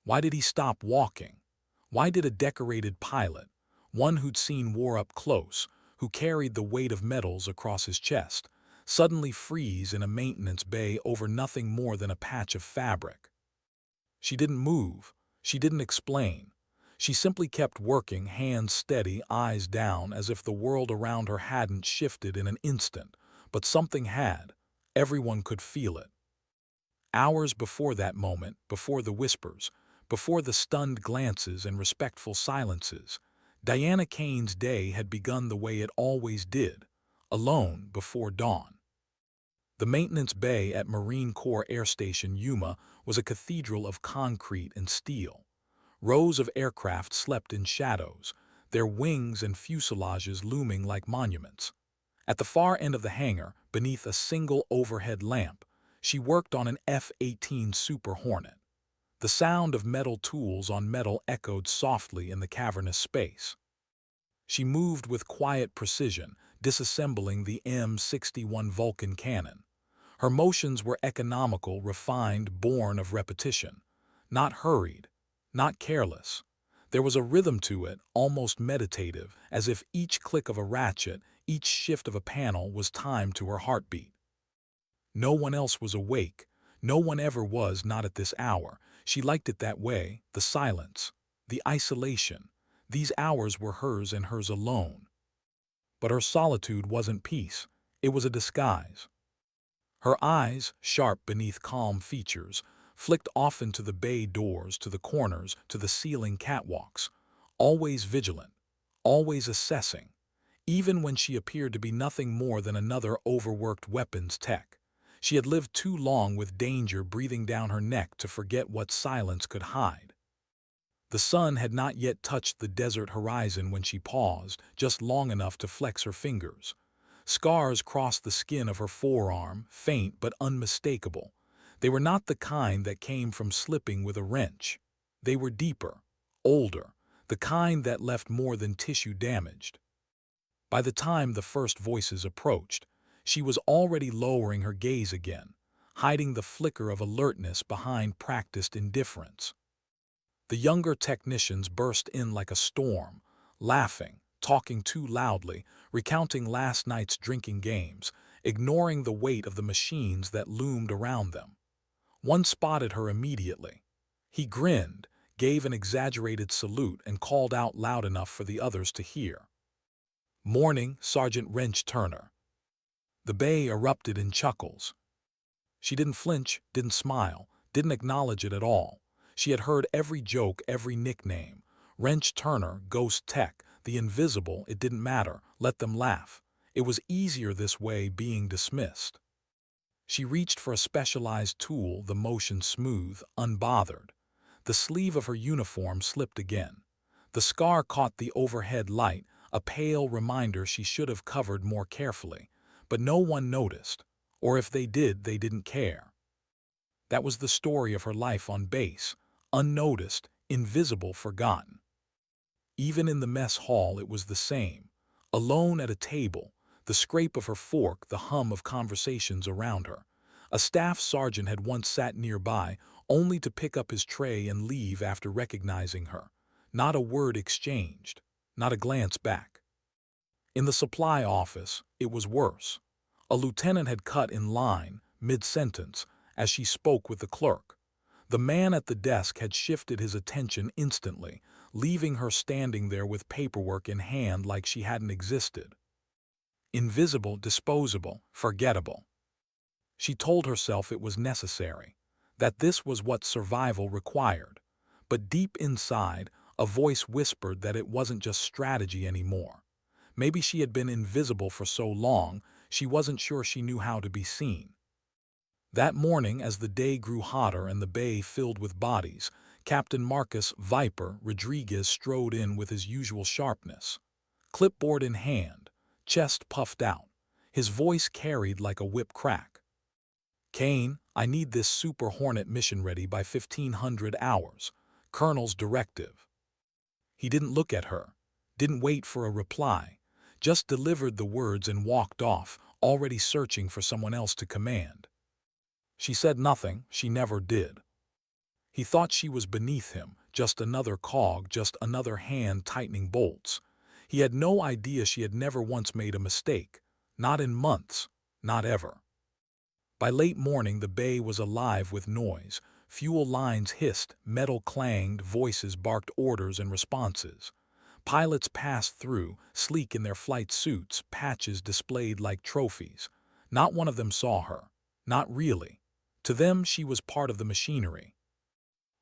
Why did he stop walking? Why did a decorated pilot, one who'd seen war up close, who carried the weight of metals across his chest, suddenly freeze in a maintenance bay over nothing more than a patch of fabric? She didn't move. She didn't explain. She simply kept working, hands steady, eyes down, as if the world around her hadn't shifted in an instant. But something had. Everyone could feel it. Hours before that moment, before the whispers, before the stunned glances and respectful silences, Diana Kane's day had begun the way it always did, alone before dawn. The maintenance bay at Marine Corps Air Station Yuma was a cathedral of concrete and steel. Rows of aircraft slept in shadows, their wings and fuselages looming like monuments. At the far end of the hangar, beneath a single overhead lamp, she worked on an F-18 Super Hornet. The sound of metal tools on metal echoed softly in the cavernous space. She moved with quiet precision, disassembling the M61 Vulcan cannon. Her motions were economical, refined, born of repetition. Not hurried, not careless. There was a rhythm to it, almost meditative, as if each click of a ratchet, each shift of a panel was timed to her heartbeat. No one else was awake. No one ever was, not at this hour. She liked it that way, the silence, the isolation. These hours were hers and hers alone. But her solitude wasn't peace. It was a disguise. Her eyes, sharp beneath calm features, flicked often to the bay doors, to the corners, to the ceiling catwalks, always vigilant, always assessing, even when she appeared to be nothing more than another overworked weapons tech. She had lived too long with danger breathing down her neck to forget what silence could hide. The sun had not yet touched the desert horizon when she paused, just long enough to flex her fingers. Scars crossed the skin of her forearm, faint but unmistakable. They were not the kind that came from slipping with a wrench. They were deeper, older, the kind that left more than tissue damaged. By the time the first voices approached, she was already lowering her gaze again, hiding the flicker of alertness behind practiced indifference. The younger technicians burst in like a storm, laughing, talking too loudly, recounting last night's drinking games, ignoring the weight of the machines that loomed around them. One spotted her immediately. He grinned, gave an exaggerated salute, and called out loud enough for the others to hear. "Morning, Sergeant Wrench Turner." The bay erupted in chuckles. She didn't flinch, didn't smile, didn't acknowledge it at all. She had heard every joke, every nickname. Wrench Turner, Ghost Tech, the invisible, it didn't matter, let them laugh. It was easier this way, being dismissed. She reached for a specialized tool, the motion smooth, unbothered. The sleeve of her uniform slipped again. The scar caught the overhead light, a pale reminder she should have covered more carefully. But no one noticed, or if they did, they didn't care. That was the story of her life on base, unnoticed, invisible, forgotten. Even in the mess hall it was the same. Alone at a table, the scrape of her fork, the hum of conversations around her. A staff sergeant had once sat nearby, only to pick up his tray and leave after recognizing her. Not a word exchanged, not a glance back. In the supply office, it was worse. A lieutenant had cut in line, mid-sentence, as she spoke with the clerk. The man at the desk had shifted his attention instantly, leaving her standing there with paperwork in hand like she hadn't existed. Invisible, disposable, forgettable. She told herself it was necessary, that this was what survival required. But deep inside, a voice whispered that it wasn't just strategy anymore. Maybe she had been invisible for so long, she wasn't sure she knew how to be seen. That morning, as the day grew hotter and the bay filled with bodies, Captain Marcus "Viper" Rodriguez strode in with his usual sharpness. Clipboard in hand, chest puffed out, his voice carried like a whip crack. "Kane, I need this Super Hornet mission ready by 1500 hours. Colonel's directive." He didn't look at her, didn't wait for a reply, just delivered the words and walked off, already searching for someone else to command. She said nothing, she never did. He thought she was beneath him, just another cog, just another hand tightening bolts. He had no idea she had never once made a mistake. Not in months. Not ever. By late morning, the bay was alive with noise. Fuel lines hissed, metal clanged, voices barked orders and responses. Pilots passed through, sleek in their flight suits, patches displayed like trophies. Not one of them saw her. Not really. To them, she was part of the machinery.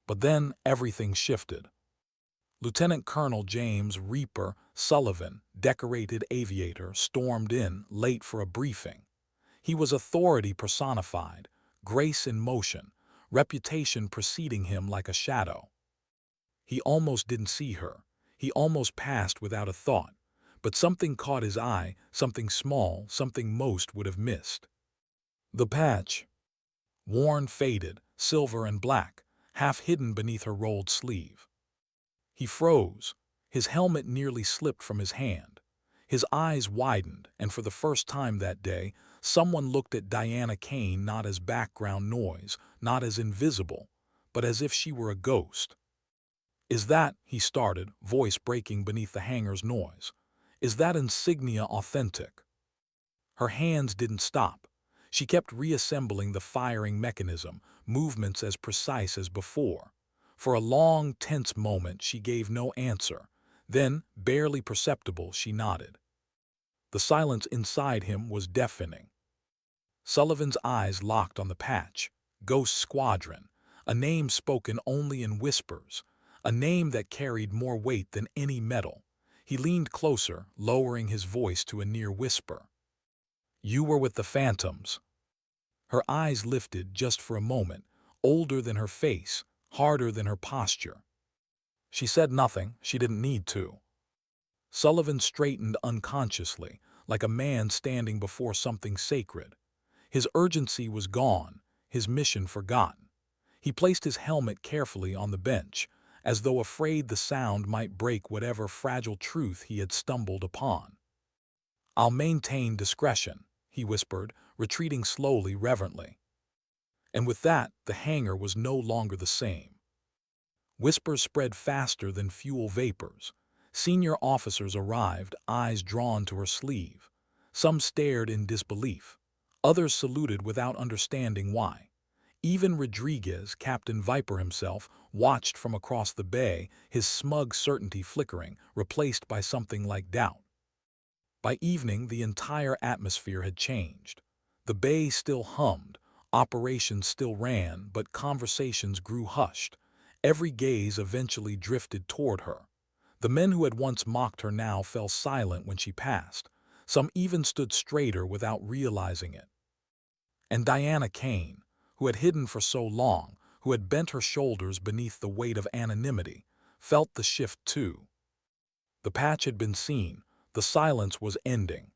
But then everything shifted. Lieutenant Colonel James Reaper Sullivan, decorated aviator, stormed in, late for a briefing. He was authority personified, grace in motion, reputation preceding him like a shadow. He almost didn't see her. He almost passed without a thought. But something caught his eye, something small, something most would have missed. The patch. Worn, faded, silver and black, half hidden beneath her rolled sleeve. He froze. His helmet nearly slipped from his hand. His eyes widened, and for the first time that day, someone looked at Diana Kane not as background noise, not as invisible, but as if she were a ghost. "Is that," he started, voice breaking beneath the hangar's noise, "is that insignia authentic?" Her hands didn't stop. She kept reassembling the firing mechanism, movements as precise as before. For a long, tense moment, she gave no answer. Then, barely perceptible, she nodded. The silence inside him was deafening. Sullivan's eyes locked on the patch. Ghost Squadron, a name spoken only in whispers, a name that carried more weight than any metal. He leaned closer, lowering his voice to a near whisper. "You were with the Phantoms." Her eyes lifted just for a moment, older than her face, harder than her posture. She said nothing. She didn't need to. Sullivan straightened unconsciously, like a man standing before something sacred. His urgency was gone, his mission forgotten. He placed his helmet carefully on the bench, as though afraid the sound might break whatever fragile truth he had stumbled upon. "I'll maintain discretion," he whispered, retreating slowly, reverently. And with that, the hangar was no longer the same. Whispers spread faster than fuel vapors. Senior officers arrived, eyes drawn to her sleeve. Some stared in disbelief. Others saluted without understanding why. Even Rodriguez, Captain Viper himself, watched from across the bay, his smug certainty flickering, replaced by something like doubt. By evening, the entire atmosphere had changed. The bay still hummed, operations still ran, but conversations grew hushed. Every gaze eventually drifted toward her. The men who had once mocked her now fell silent when she passed. Some even stood straighter without realizing it. And Diana Kane, who had hidden for so long, who had bent her shoulders beneath the weight of anonymity, felt the shift too. The patch had been seen. The silence was ending.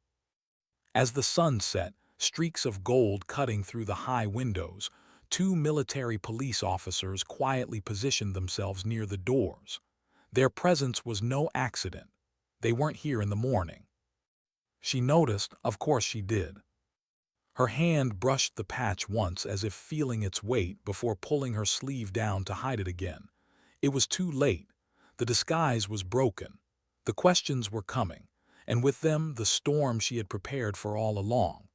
As the sun set, streaks of gold cutting through the high windows, two military police officers quietly positioned themselves near the doors. Their presence was no accident. They weren't here in the morning. She noticed, of course she did. Her hand brushed the patch once as if feeling its weight before pulling her sleeve down to hide it again. It was too late. The disguise was broken. The questions were coming, and with them the storm she had prepared for all along.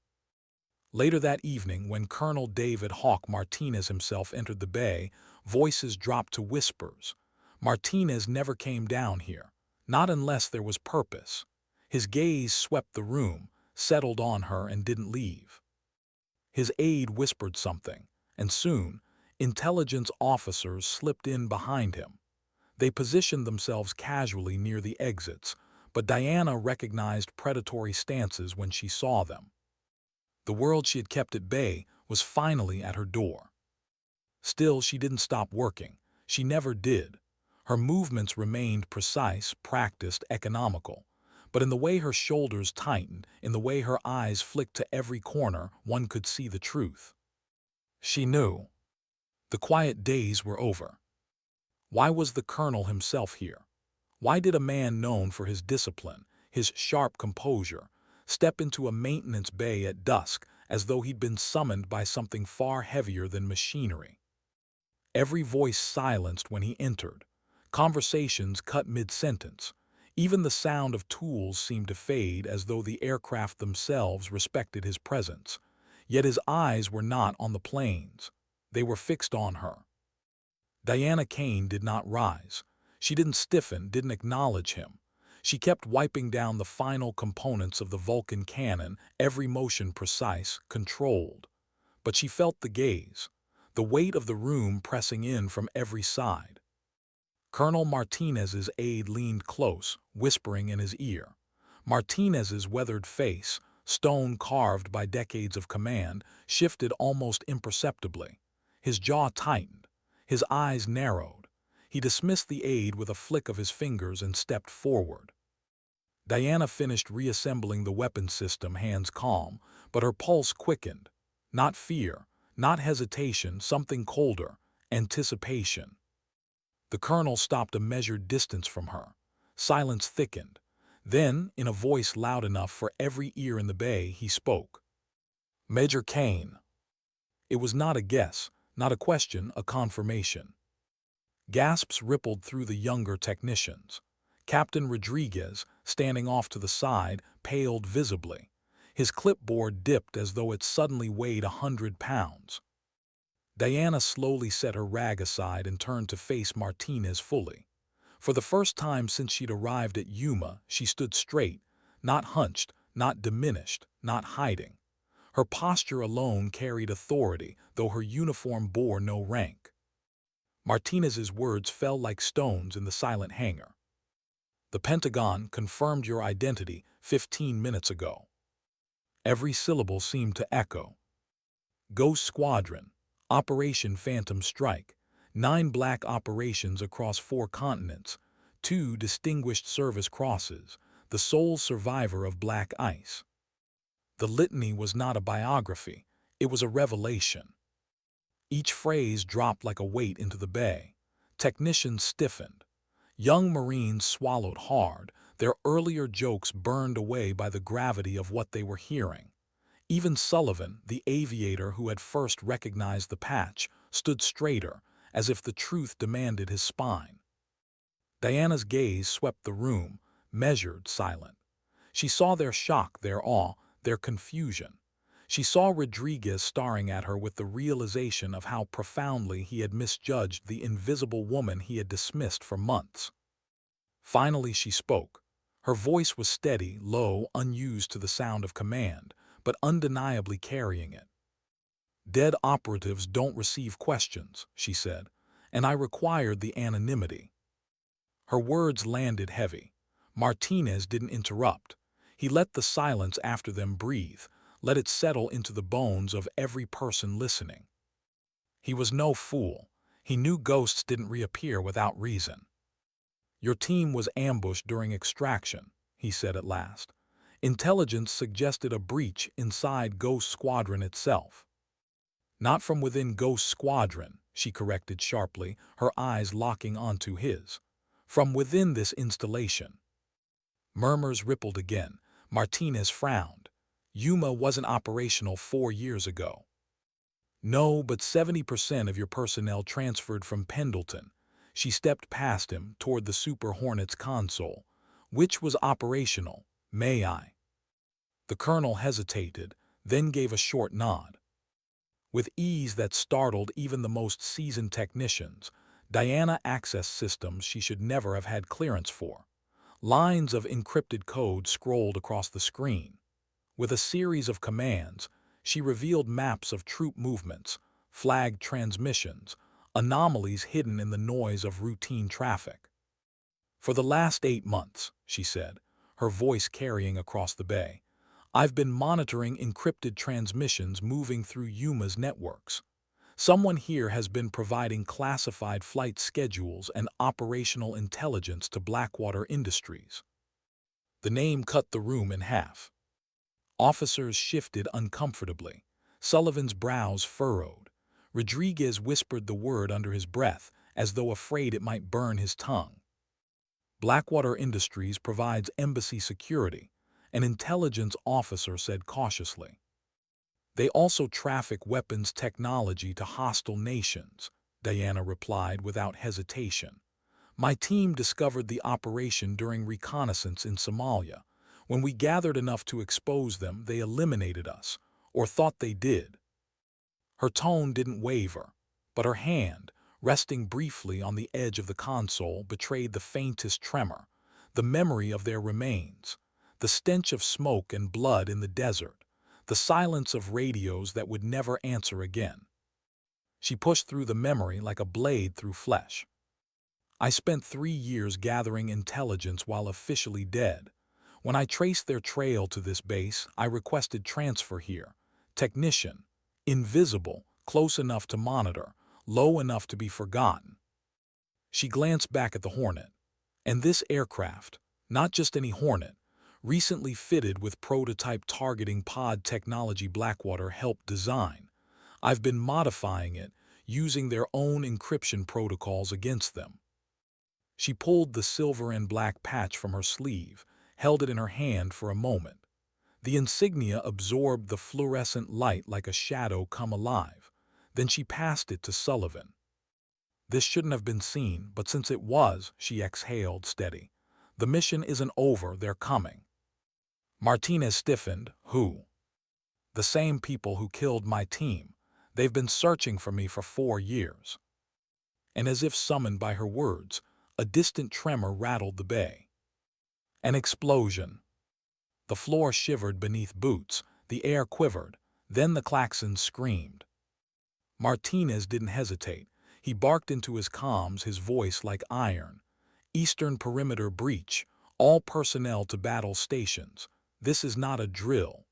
Later that evening, when Colonel David Hawk Martinez himself entered the bay, voices dropped to whispers. Martinez never came down here, not unless there was purpose. His gaze swept the room, settled on her, and didn't leave. His aide whispered something, and soon, intelligence officers slipped in behind him. They positioned themselves casually near the exits, but Diana recognized predatory stances when she saw them. The world she had kept at bay was finally at her door. Still, she didn't stop working. She never did. Her movements remained precise, practiced, economical. But in the way her shoulders tightened, in the way her eyes flicked to every corner, one could see the truth. She knew. The quiet days were over. Why was the colonel himself here? Why did a man known for his discipline, his sharp composure, step into a maintenance bay at dusk as though he'd been summoned by something far heavier than machinery? Every voice silenced when he entered. Conversations cut mid-sentence. Even the sound of tools seemed to fade as though the aircraft themselves respected his presence. Yet his eyes were not on the planes. They were fixed on her. Diana Kane did not rise. She didn't stiffen, didn't acknowledge him. She kept wiping down the final components of the Vulcan cannon, every motion precise, controlled. But she felt the gaze, the weight of the room pressing in from every side. Colonel Martinez's aide leaned close, whispering in his ear. Martinez's weathered face, stone carved by decades of command, shifted almost imperceptibly. His jaw tightened. His eyes narrowed. He dismissed the aide with a flick of his fingers and stepped forward. Diana finished reassembling the weapon system, hands calm, but her pulse quickened. Not fear, not hesitation, something colder, anticipation. The colonel stopped a measured distance from her. Silence thickened. Then, in a voice loud enough for every ear in the bay, he spoke. "Major Kane." It was not a guess, not a question, a confirmation. Gasps rippled through the younger technicians. Captain Rodriguez, standing off to the side, paled visibly. His clipboard dipped as though it suddenly weighed 100 pounds. Diana slowly set her rag aside and turned to face Martinez fully. For the first time since she'd arrived at Yuma, she stood straight, not hunched, not diminished, not hiding. Her posture alone carried authority, though her uniform bore no rank. Martinez's words fell like stones in the silent hangar. "The Pentagon confirmed your identity 15 minutes ago." Every syllable seemed to echo. Ghost Squadron, Operation Phantom Strike, 9 black operations across 4 continents, 2 Distinguished Service Crosses, the sole survivor of black ice. The litany was not a biography, it was a revelation. Each phrase dropped like a weight into the bay. Technicians stiffened. Young Marines swallowed hard, their earlier jokes burned away by the gravity of what they were hearing. Even Sullivan, the aviator who had first recognized the patch, stood straighter, as if the truth demanded his spine. Diana's gaze swept the room, measured, silent. She saw their shock, their awe, their confusion. She saw Rodriguez staring at her with the realization of how profoundly he had misjudged the invisible woman he had dismissed for months. Finally she spoke. Her voice was steady, low, unused to the sound of command, but undeniably carrying it. "Dead operatives don't receive questions," she said, "and I required the anonymity." Her words landed heavy. Martinez didn't interrupt. He let the silence after them breathe, let it settle into the bones of every person listening. He was no fool. He knew ghosts didn't reappear without reason. "Your team was ambushed during extraction," he said at last. "Intelligence suggested a breach inside Ghost Squadron itself." "Not from within Ghost Squadron," she corrected sharply, her eyes locking onto his. "From within this installation." Murmurs rippled again. Martinez frowned. "Yuma wasn't operational 4 years ago." "No, but 70% of your personnel transferred from Pendleton." She stepped past him toward the Super Hornets console. "Which was operational, may I?" The colonel hesitated, then gave a short nod. With ease that startled even the most seasoned technicians, Diana accessed systems she should never have had clearance for. Lines of encrypted code scrolled across the screen. With a series of commands, she revealed maps of troop movements, flagged transmissions, anomalies hidden in the noise of routine traffic. "For the last 8 months," she said, her voice carrying across the bay, "I've been monitoring encrypted transmissions moving through Yuma's networks. Someone here has been providing classified flight schedules and operational intelligence to Blackwater Industries." The name cut the room in half. Officers shifted uncomfortably. Sullivan's brows furrowed. Rodriguez whispered the word under his breath, as though afraid it might burn his tongue. "Blackwater Industries provides embassy security," an intelligence officer said cautiously. "They also traffic weapons technology to hostile nations." Diana replied without hesitation. My team discovered the operation during reconnaissance in Somalia. When we gathered enough to expose them, they eliminated us, or thought they did. Her tone didn't waver, but her hand, resting briefly on the edge of the console, betrayed the faintest tremor, the memory of their remains, the stench of smoke and blood in the desert, the silence of radios that would never answer again. She pushed through the memory like a blade through flesh. I spent 3 years gathering intelligence while officially dead. When I traced their trail to this base, I requested transfer here. Technician. Invisible, close enough to monitor, low enough to be forgotten. She glanced back at the Hornet. And this aircraft, not just any Hornet, recently fitted with prototype targeting pod technology Blackwater helped design. I've been modifying it, using their own encryption protocols against them. She pulled the silver and black patch from her sleeve, held it in her hand for a moment. The insignia absorbed the fluorescent light like a shadow come alive. Then she passed it to Sullivan. This shouldn't have been seen, but since it was, she exhaled steady. The mission isn't over, they're coming. Martinez stiffened. Who? The same people who killed my team. They've been searching for me for 4 years. And as if summoned by her words, a distant tremor rattled the bay. An explosion. The floor shivered beneath boots, the air quivered, then the klaxon screamed. Martinez didn't hesitate. He barked into his comms, his voice like iron. Eastern perimeter breach. All personnel to battle stations. This is not a drill.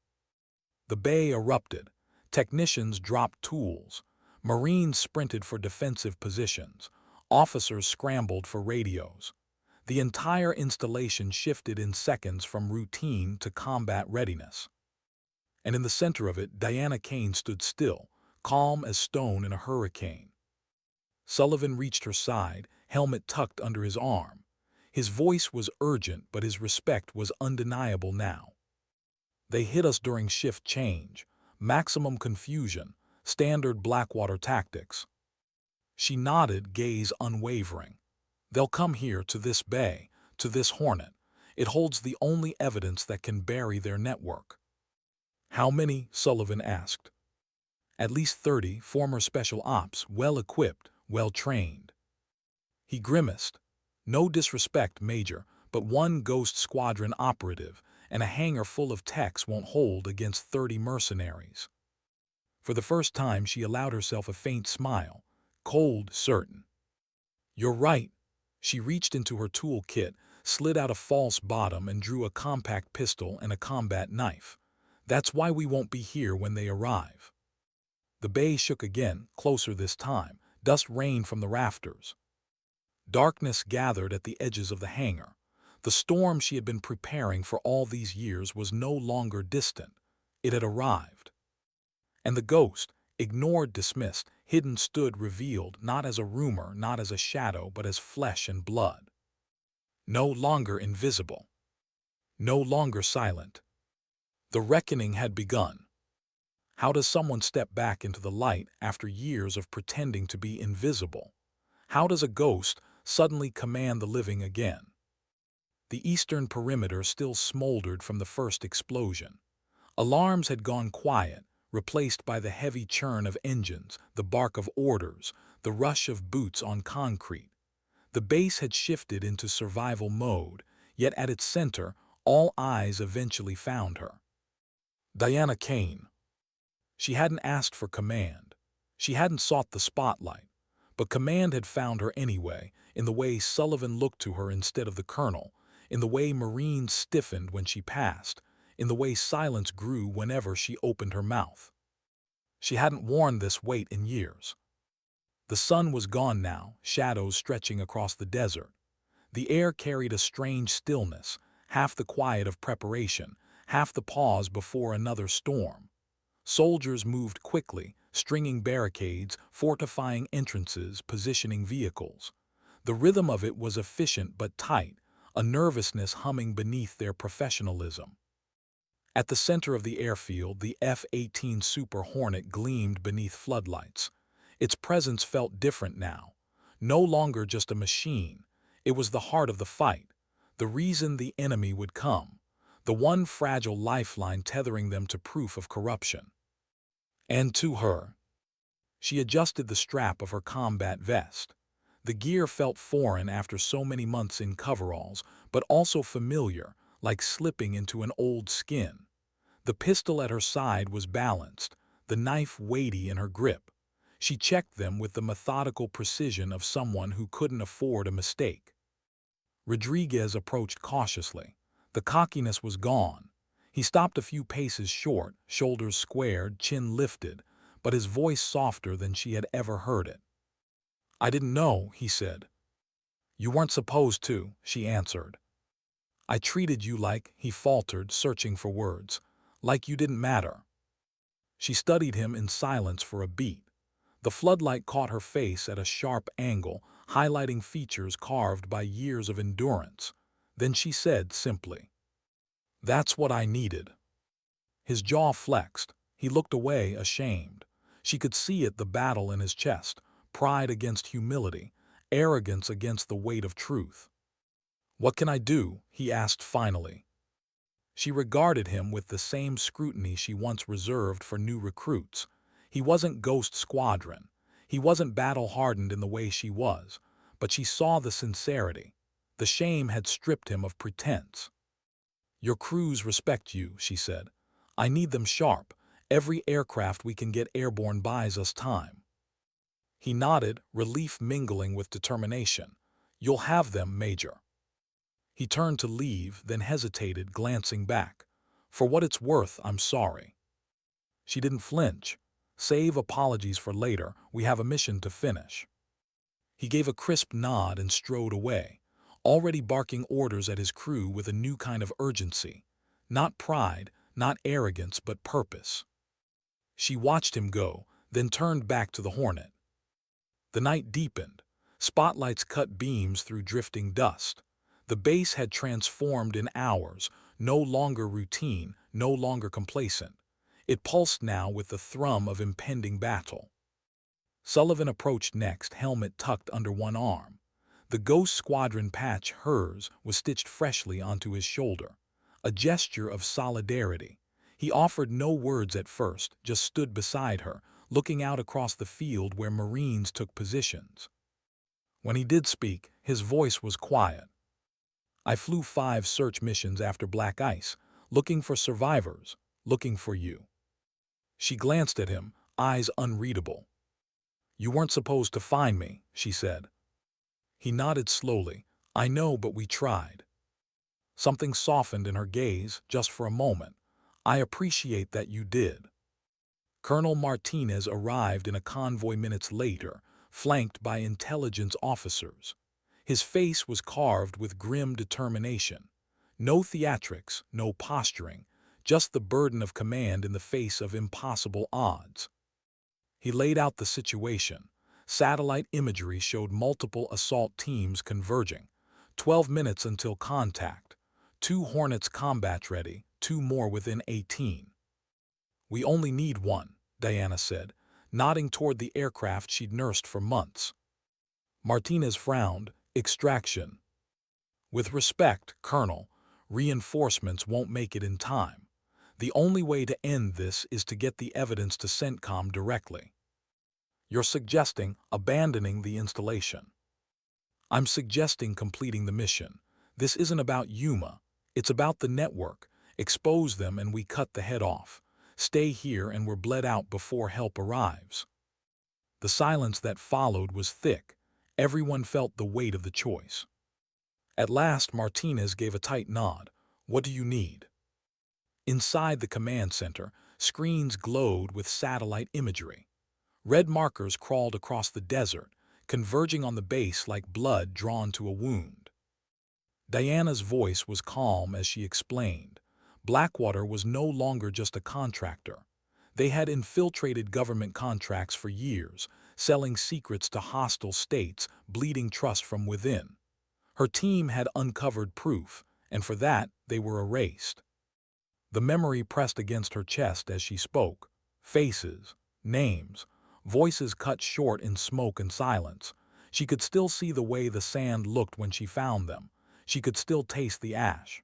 The bay erupted. Technicians dropped tools. Marines sprinted for defensive positions. Officers scrambled for radios. The entire installation shifted in seconds from routine to combat readiness. And in the center of it, Diana Kane stood still, calm as stone in a hurricane. Sullivan reached her side, helmet tucked under his arm. His voice was urgent, but his respect was undeniable now. They hit us during shift change. Maximum confusion. Standard Blackwater tactics. She nodded, gaze unwavering. They'll come here, to this bay, to this Hornet. It holds the only evidence that can bury their network. How many? Sullivan asked. At least 30, former special ops, well-equipped, well-trained. He grimaced. No disrespect, Major, but one Ghost Squadron operative and a hangar full of techs won't hold against 30 mercenaries. For the first time, she allowed herself a faint smile, cold, certain. You're right. She reached into her toolkit, slid out a false bottom, and drew a compact pistol and a combat knife. That's why we won't be here when they arrive. The bay shook again, closer this time. Dust rained from the rafters. Darkness gathered at the edges of the hangar. The storm she had been preparing for all these years was no longer distant. It had arrived. And the ghost, ignored, dismissed, hidden, stood revealed, not as a rumor, not as a shadow, but as flesh and blood. No longer invisible. No longer silent. The reckoning had begun. How does someone step back into the light after years of pretending to be invisible? How does a ghost suddenly command the living again? The eastern perimeter still smoldered from the first explosion. Alarms had gone quiet, replaced by the heavy churn of engines, the bark of orders, the rush of boots on concrete. The base had shifted into survival mode, yet at its center, all eyes eventually found her. Diana Kane. She hadn't asked for command. She hadn't sought the spotlight. But command had found her anyway, in the way Sullivan looked to her instead of the colonel, in the way Marines stiffened when she passed, in the way silence grew whenever she opened her mouth. She hadn't worn this weight in years. The sun was gone now, shadows stretching across the desert. The air carried a strange stillness, half the quiet of preparation, half the pause before another storm. Soldiers moved quickly, stringing barricades, fortifying entrances, positioning vehicles. The rhythm of it was efficient but tight, a nervousness humming beneath their professionalism. At the center of the airfield, the F-18 Super Hornet gleamed beneath floodlights. Its presence felt different now. No longer just a machine. It was the heart of the fight, the reason the enemy would come, the one fragile lifeline tethering them to proof of corruption. And to her, she adjusted the strap of her combat vest. The gear felt foreign after so many months in coveralls, but also familiar, like slipping into an old skin. The pistol at her side was balanced, the knife weighty in her grip. She checked them with the methodical precision of someone who couldn't afford a mistake. Rodriguez approached cautiously. The cockiness was gone. He stopped a few paces short, shoulders squared, chin lifted, but his voice softer than she had ever heard it. "I didn't know," he said. "You weren't supposed to," she answered. "I treated you like," he faltered, searching for words, "like you didn't matter." She studied him in silence for a beat. The floodlight caught her face at a sharp angle, highlighting features carved by years of endurance. Then she said simply, "That's what I needed." His jaw flexed. He looked away, ashamed. She could see it, the battle in his chest, pride against humility, arrogance against the weight of truth. "What can I do?" he asked finally. She regarded him with the same scrutiny she once reserved for new recruits. He wasn't Ghost Squadron. He wasn't battle-hardened in the way she was, but she saw the sincerity. The shame had stripped him of pretense. "Your crews respect you," she said. "I need them sharp. Every aircraft we can get airborne buys us time." He nodded, relief mingling with determination. "You'll have them, Major." He turned to leave, then hesitated, glancing back. "For what it's worth, I'm sorry." She didn't flinch. "Save apologies for later. We have a mission to finish." He gave a crisp nod and strode away, already barking orders at his crew with a new kind of urgency. Not pride, not arrogance, but purpose. She watched him go, then turned back to the Hornet. The night deepened. Spotlights cut beams through drifting dust. The base had transformed in hours, no longer routine, no longer complacent. It pulsed now with the thrum of impending battle. Sullivan approached next, helmet tucked under one arm. The Ghost Squadron patch, hers, was stitched freshly onto his shoulder. A gesture of solidarity. He offered no words at first, just stood beside her, looking out across the field where Marines took positions. When he did speak, his voice was quiet. "I flew 5 search missions after Black Ice, looking for survivors, looking for you." She glanced at him, eyes unreadable. "You weren't supposed to find me," she said. He nodded slowly. "I know, but we tried." Something softened in her gaze, just for a moment. "I appreciate that you did." Colonel Martinez arrived in a convoy minutes later, flanked by intelligence officers. His face was carved with grim determination. No theatrics, no posturing, just the burden of command in the face of impossible odds. He laid out the situation. Satellite imagery showed multiple assault teams converging. 12 minutes until contact. 2 Hornets combat-ready, 2 more within 18. "We only need one," Diana said, nodding toward the aircraft she'd nursed for months. Martinez frowned. "Extraction." "With respect, Colonel, reinforcements won't make it in time. The only way to end this is to get the evidence to CENTCOM directly." "You're suggesting abandoning the installation." "I'm suggesting completing the mission. This isn't about Yuma. It's about the network. Expose them and we cut the head off. Stay here and we're bled out before help arrives." The silence that followed was thick. Everyone felt the weight of the choice. At last, Martinez gave a tight nod. "What do you need?" Inside the command center, screens glowed with satellite imagery. Red markers crawled across the desert, converging on the base like blood drawn to a wound. Diana's voice was calm as she explained. Blackwater was no longer just a contractor. They had infiltrated government contracts for years, selling secrets to hostile states, bleeding trust from within. Her team had uncovered proof, and for that they were erased. The memory pressed against her chest as she spoke. Faces, names, Voices cut short in smoke and silence. She could still see the way the sand looked when she found them. She could still taste the ash.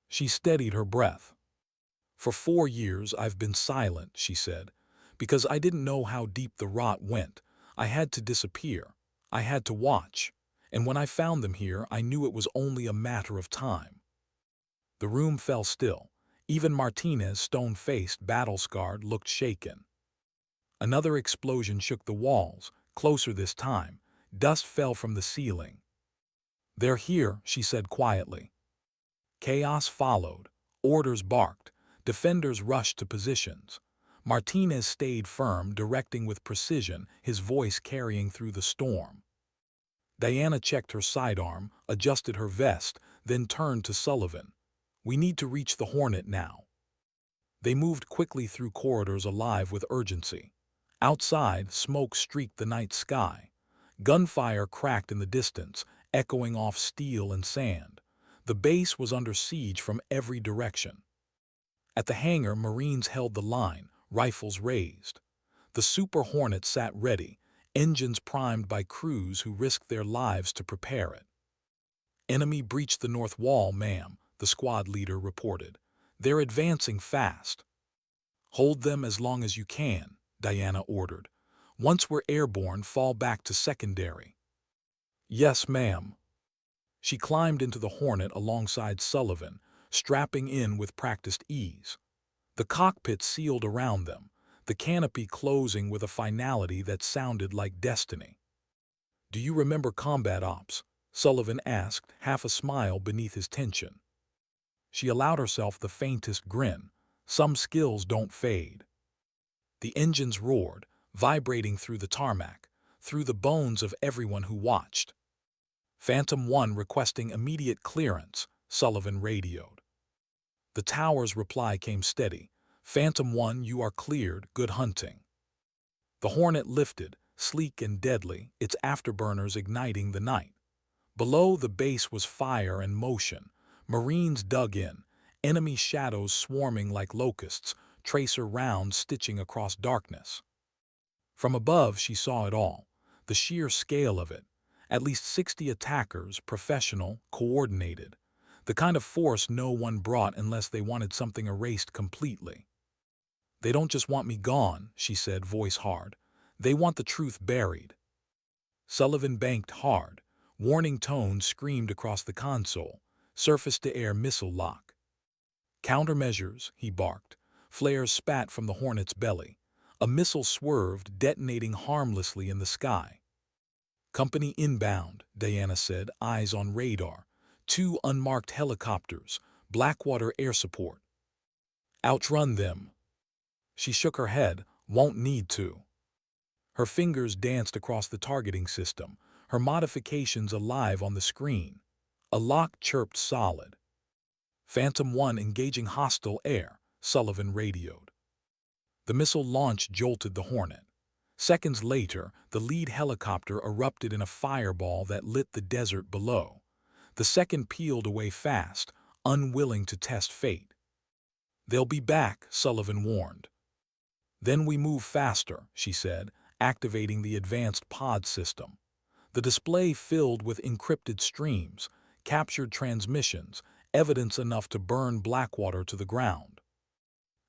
She steadied her breath. "For 4 years I've been silent," she said, "because I didn't know how deep the rot went. I had to disappear. I had to watch. And when I found them here, I knew it was only a matter of time." The room fell still. Even Martinez, stone-faced, battle-scarred, looked shaken. Another explosion shook the walls, closer this time. Dust fell from the ceiling. "They're here," she said quietly. Chaos followed. Orders barked. Defenders rushed to positions. Martinez stayed firm, directing with precision, his voice carrying through the storm. Diana checked her sidearm, adjusted her vest, then turned to Sullivan. "We need to reach the Hornet now." They moved quickly through corridors alive with urgency. Outside, smoke streaked the night sky. Gunfire cracked in the distance, echoing off steel and sand. The base was under siege from every direction. At the hangar, Marines held the line, rifles raised. The Super Hornet sat ready, engines primed by crews who risked their lives to prepare it. "Enemy breached the north wall, ma'am," the squad leader reported. "They're advancing fast." "Hold them as long as you can," Diana ordered. "Once we're airborne, fall back to secondary." "Yes, ma'am." She climbed into the Hornet alongside Sullivan, strapping in with practiced ease. The cockpit sealed around them, the canopy closing with a finality that sounded like destiny. "Do you remember combat ops?" Sullivan asked, half a smile beneath his tension. She allowed herself the faintest grin. Some skills don't fade. The engines roared, vibrating through the tarmac, through the bones of everyone who watched. "Phantom 1 requesting immediate clearance," Sullivan radioed. The tower's reply came steady. "Phantom 1, you are cleared, good hunting." The Hornet lifted, sleek and deadly, its afterburners igniting the night. Below the base was fire and motion. Marines dug in, enemy shadows swarming like locusts, tracer rounds stitching across darkness. From above she saw it all, the sheer scale of it. At least 60 attackers, professional, coordinated. The kind of force no one brought unless they wanted something erased completely. "They don't just want me gone," she said, voice hard. "They want the truth buried." Sullivan banked hard. Warning tones screamed across the console. Surface-to-air missile lock. "Countermeasures," he barked. Flares spat from the Hornet's belly. A missile swerved, detonating harmlessly in the sky. "Company inbound," Diana said, eyes on radar. 2 unmarked helicopters, Blackwater air support. "Outrun them." She shook her head. "Won't need to." Her fingers danced across the targeting system, her modifications alive on the screen. A lock chirped solid. "Phantom 1 engaging hostile air," Sullivan radioed. The missile launch jolted the Hornet. Seconds later, the lead helicopter erupted in a fireball that lit the desert below. The second peeled away fast, unwilling to test fate. "They'll be back," Sullivan warned. "Then we move faster," she said, activating the advanced pod system. The display filled with encrypted streams, captured transmissions, evidence enough to burn Blackwater to the ground.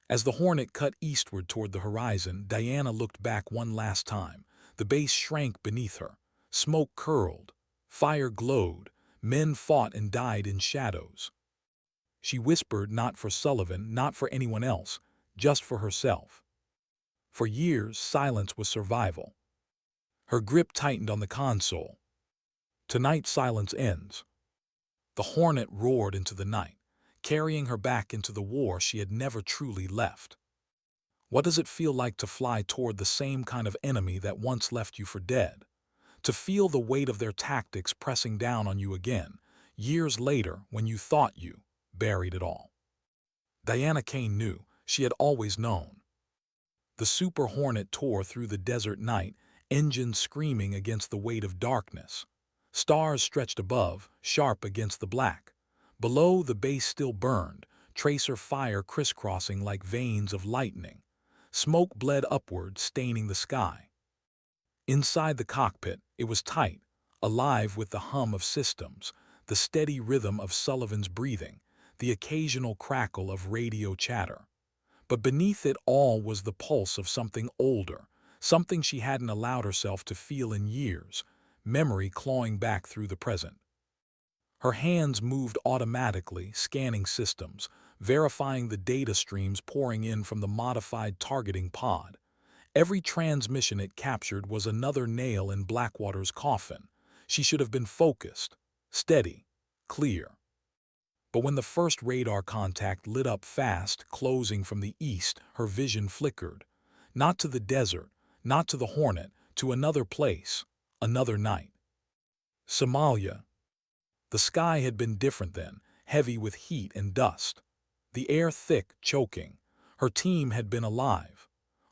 As the Hornet cut eastward toward the horizon, Diana looked back one last time. The base shrank beneath her. Smoke curled. Fire glowed. Men fought and died in shadows. She whispered, not for Sullivan, not for anyone else, just for herself. For years, silence was survival. Her grip tightened on the console. Tonight silence ends. The Hornet roared into the night, carrying her back into the war she had never truly left. What does it feel like to fly toward the same kind of enemy that once left you for dead? To feel the weight of their tactics pressing down on you again, years later when you thought you buried it all? Diana Kane knew. She had always known. The Super Hornet tore through the desert night, engines screaming against the weight of darkness. Stars stretched above, sharp against the black. Below, the base still burned, tracer fire crisscrossing like veins of lightning. Smoke bled upward, staining the sky. Inside the cockpit, it was tight, alive with the hum of systems, the steady rhythm of Sullivan's breathing, the occasional crackle of radio chatter. But beneath it all was the pulse of something older, something she hadn't allowed herself to feel in years, memory clawing back through the present. Her hands moved automatically, scanning systems, verifying the data streams pouring in from the modified targeting pod. Every transmission it captured was another nail in Blackwater's coffin. She should have been focused, steady, clear. But when the first radar contact lit up fast, closing from the east, her vision flickered. Not to the desert, not to the Hornet, to another place, another night. Somalia. The sky had been different then, heavy with heat and dust. The air thick, choking. Her team had been alive.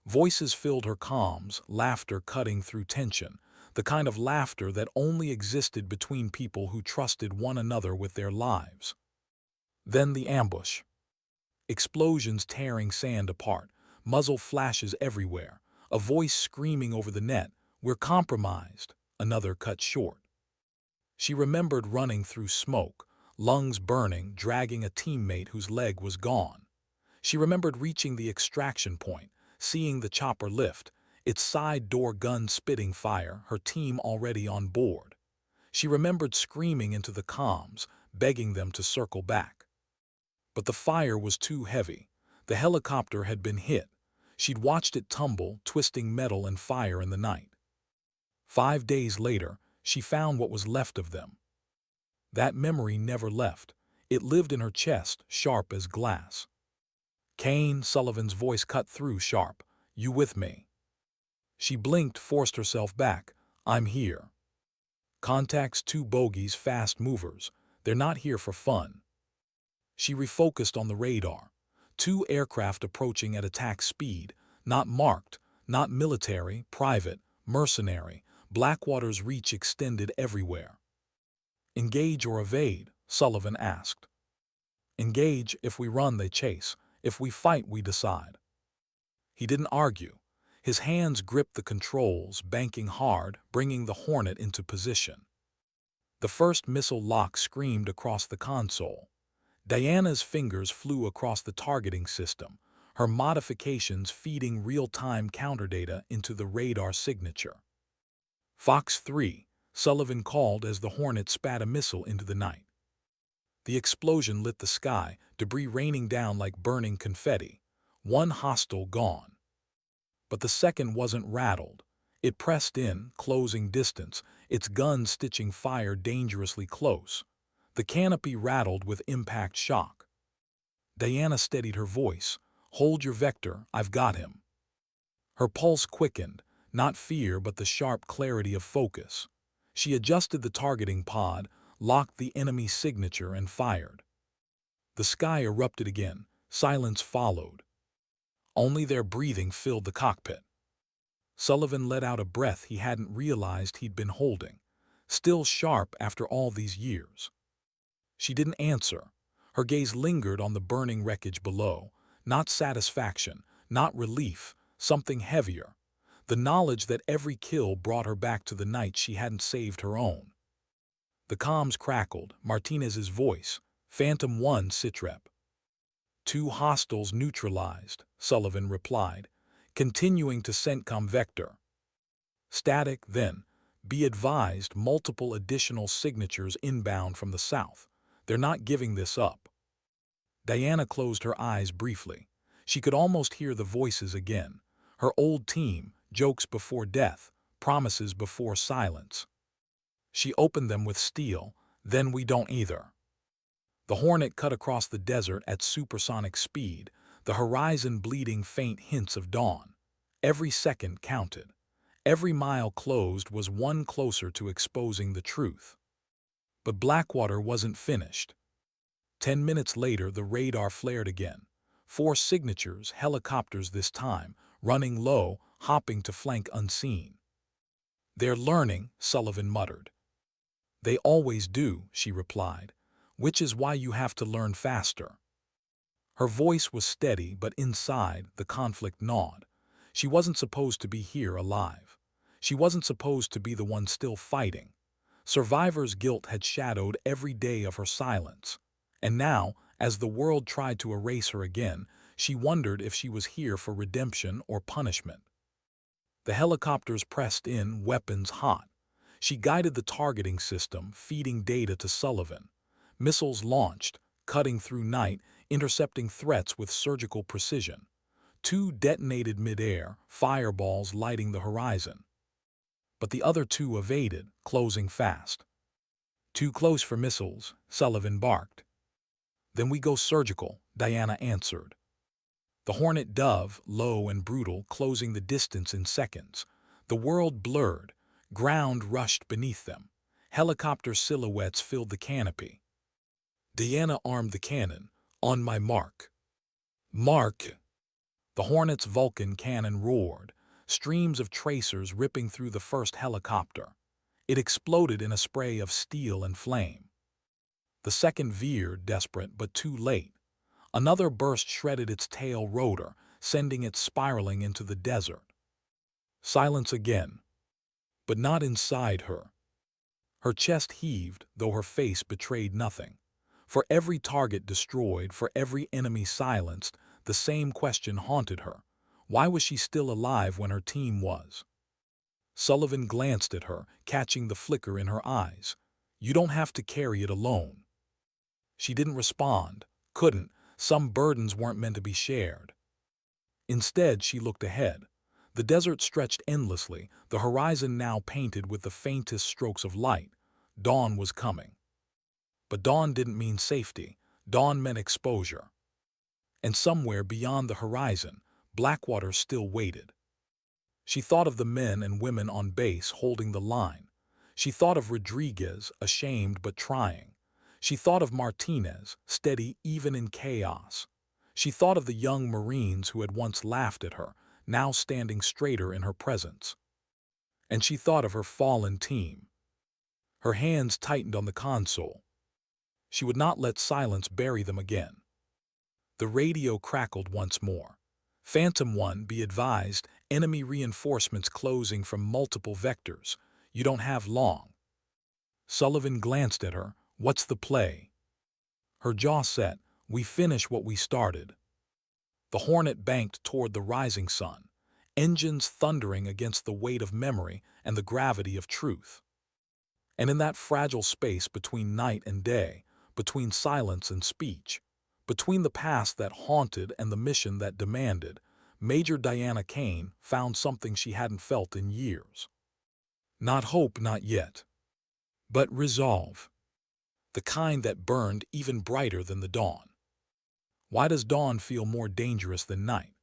Voices filled her comms, laughter cutting through tension, the kind of laughter that only existed between people who trusted one another with their lives. Then the ambush. Explosions tearing sand apart, muzzle flashes everywhere, a voice screaming over the net, "We're compromised," another cut short. She remembered running through smoke, lungs burning, dragging a teammate whose leg was gone. She remembered reaching the extraction point, seeing the chopper lift, its side door gun spitting fire, her team already on board. She remembered screaming into the comms, begging them to circle back. But the fire was too heavy. The helicopter had been hit. She'd watched it tumble, twisting metal and fire in the night. 5 days later, she found what was left of them. That memory never left. It lived in her chest, sharp as glass. "Kane," Sullivan's voice cut through sharp. "You with me?" She blinked, forced herself back. "I'm here." "Contacts 2 bogies, fast movers. They're not here for fun." She refocused on the radar. 2 aircraft approaching at attack speed, not marked, not military, private, mercenary. Blackwater's reach extended everywhere. "Engage or evade?" Sullivan asked. "Engage. If we run, they chase. If we fight, we decide." He didn't argue. His hands gripped the controls, banking hard, bringing the Hornet into position. The first missile lock screamed across the console. Diana's fingers flew across the targeting system, her modifications feeding real-time counterdata into the radar signature. "Fox 3, Sullivan called as the Hornet spat a missile into the night. The explosion lit the sky, debris raining down like burning confetti. 1 hostile gone. But the second wasn't rattled. It pressed in, closing distance, its guns stitching fire dangerously close. The canopy rattled with impact shock. Diana steadied her voice. "Hold your vector, I've got him." Her pulse quickened, not fear but the sharp clarity of focus. She adjusted the targeting pod, locked the enemy signature and fired. The sky erupted again, silence followed. Only their breathing filled the cockpit. Sullivan let out a breath he hadn't realized he'd been holding, still sharp after all these years. She didn't answer. Her gaze lingered on the burning wreckage below, not satisfaction, not relief, something heavier. The knowledge that every kill brought her back to the night she hadn't saved her own. The comms crackled, Martinez's voice, "Phantom 1 sitrep." "2 hostiles neutralized," Sullivan replied, continuing to CENTCOM vector. Static, then. "Be advised, multiple additional signatures inbound from the south. They're not giving this up." Diana closed her eyes briefly. She could almost hear the voices again. Her old team, jokes before death, promises before silence. She opened them with steel. "Then we don't either." The Hornet cut across the desert at supersonic speed, the horizon bleeding faint hints of dawn. Every second counted. Every mile closed was one closer to exposing the truth. But Blackwater wasn't finished. 10 minutes later, the radar flared again. 4 signatures, helicopters this time, running low, hopping to flank unseen. "They're learning," Sullivan muttered. "They always do," she replied, "which is why you have to learn faster." Her voice was steady, but inside, the conflict gnawed. She wasn't supposed to be here alive. She wasn't supposed to be the one still fighting. Survivor's guilt had shadowed every day of her silence. And now, as the world tried to erase her again, she wondered if she was here for redemption or punishment. The helicopters pressed in, weapons hot. She guided the targeting system, feeding data to Sullivan. Missiles launched, cutting through night, intercepting threats with surgical precision. Two detonated midair, fireballs lighting the horizon. But the other two evaded, closing fast. Too close for missiles, Sullivan barked. Then we go surgical, Diana answered. The Hornet dove, low and brutal, closing the distance in seconds. The world blurred. Ground rushed beneath them. Helicopter silhouettes filled the canopy. Diana armed the cannon. On my mark. Mark! The Hornet's Vulcan cannon roared, streams of tracers ripping through the first helicopter. It exploded in a spray of steel and flame. The second veered, desperate but too late. Another burst shredded its tail rotor, sending it spiraling into the desert. Silence again, but not inside her. Her chest heaved, though her face betrayed nothing. For every target destroyed, for every enemy silenced, the same question haunted her. Why was she still alive when her team was? Sullivan glanced at her, catching the flicker in her eyes. You don't have to carry it alone. She didn't respond, couldn't. Some burdens weren't meant to be shared. Instead, she looked ahead. The desert stretched endlessly, the horizon now painted with the faintest strokes of light. Dawn was coming. But dawn didn't mean safety. Dawn meant exposure. And somewhere beyond the horizon, Blackwater still waited. She thought of the men and women on base holding the line. She thought of Rodriguez, ashamed but trying. She thought of Martinez, steady even in chaos. She thought of the young Marines who had once laughed at her, now standing straighter in her presence. And she thought of her fallen team. Her hands tightened on the console. She would not let silence bury them again. The radio crackled once more. Phantom 1, be advised, enemy reinforcements closing from multiple vectors. You don't have long. Sullivan glanced at her. What's the play? Her jaw set. We finish what we started. The Hornet banked toward the rising sun, engines thundering against the weight of memory and the gravity of truth. And in that fragile space between night and day, between silence and speech, between the past that haunted and the mission that demanded, Major Diana Kane found something she hadn't felt in years. Not hope, not yet, but resolve. The kind that burned even brighter than the dawn. Why does dawn feel more dangerous than night?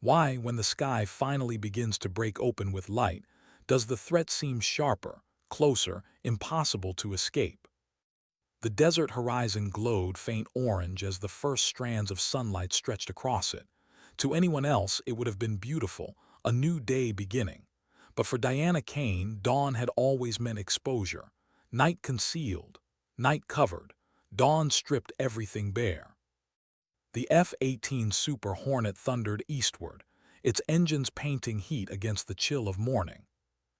Why, when the sky finally begins to break open with light, does the threat seem sharper, closer, impossible to escape? The desert horizon glowed faint orange as the first strands of sunlight stretched across it. To anyone else, it would have been beautiful, a new day beginning. But for Diana Kane, dawn had always meant exposure. Night concealed, night covered, dawn stripped everything bare. The F-18 Super Hornet thundered eastward, its engines painting heat against the chill of morning.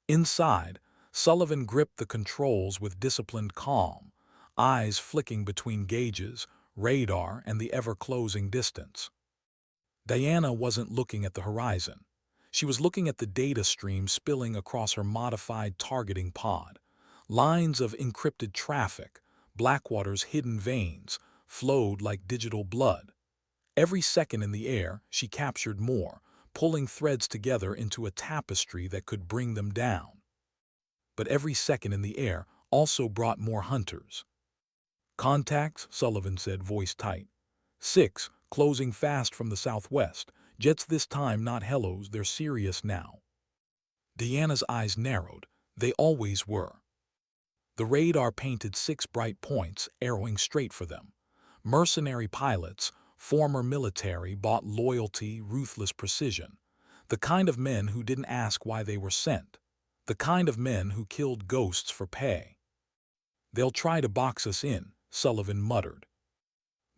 Inside, Sullivan gripped the controls with disciplined calm, eyes flicking between gauges, radar, and the ever-closing distance. Diana wasn't looking at the horizon. She was looking at the data stream spilling across her modified targeting pod. Lines of encrypted traffic, Blackwater's hidden veins, flowed like digital blood. Every second in the air, she captured more, pulling threads together into a tapestry that could bring them down. But every second in the air also brought more hunters. Contacts, Sullivan said, voice tight. 6, closing fast from the southwest. Jets this time, not hellos, they're serious now. Diana's eyes narrowed. They always were. The radar painted 6 bright points, arrowing straight for them. Mercenary pilots, former military, bought loyalty, ruthless precision. The kind of men who didn't ask why they were sent. The kind of men who killed ghosts for pay. They'll try to box us in, Sullivan muttered.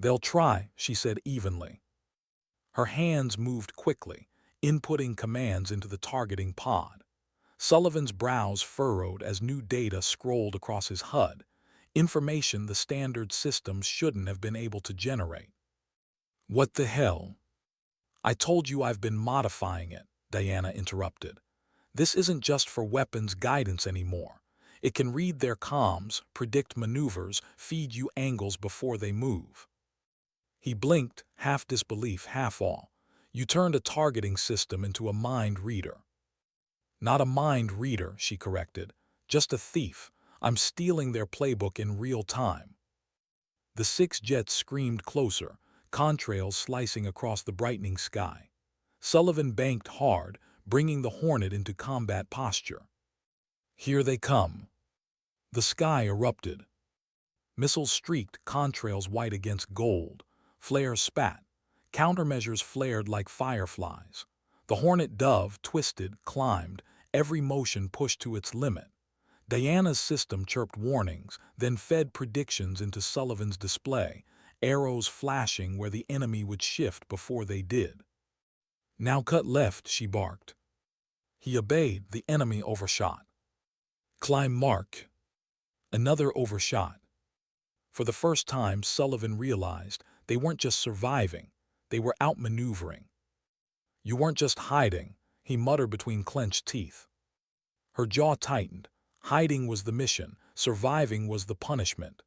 They'll try, she said evenly. Her hands moved quickly, inputting commands into the targeting pod. Sullivan's brows furrowed as new data scrolled across his HUD, information the standard systems shouldn't have been able to generate. What the hell? I told you I've been modifying it, Diana interrupted. This isn't just for weapons guidance anymore. It can read their comms, predict maneuvers, feed you angles before they move. He blinked, half disbelief, half awe. You turned a targeting system into a mind reader. Not a mind reader, she corrected. Just a thief. I'm stealing their playbook in real time. The 6 jets screamed closer, contrails slicing across the brightening sky. Sullivan banked hard, bringing the Hornet into combat posture. Here they come. The sky erupted. Missiles streaked, contrails white against gold. Flares spat. Countermeasures flared like fireflies. The Hornet dove twisted, climbed, every motion pushed to its limit. Diana's system chirped warnings, then fed predictions into Sullivan's display, arrows flashing where the enemy would shift before they did. Now cut left, she barked. He obeyed, the enemy overshot. Climb mark. Another overshot. For the first time, Sullivan realized they weren't just surviving, they were outmaneuvering. You weren't just hiding, he muttered between clenched teeth. Her jaw tightened. Hiding was the mission, surviving was the punishment.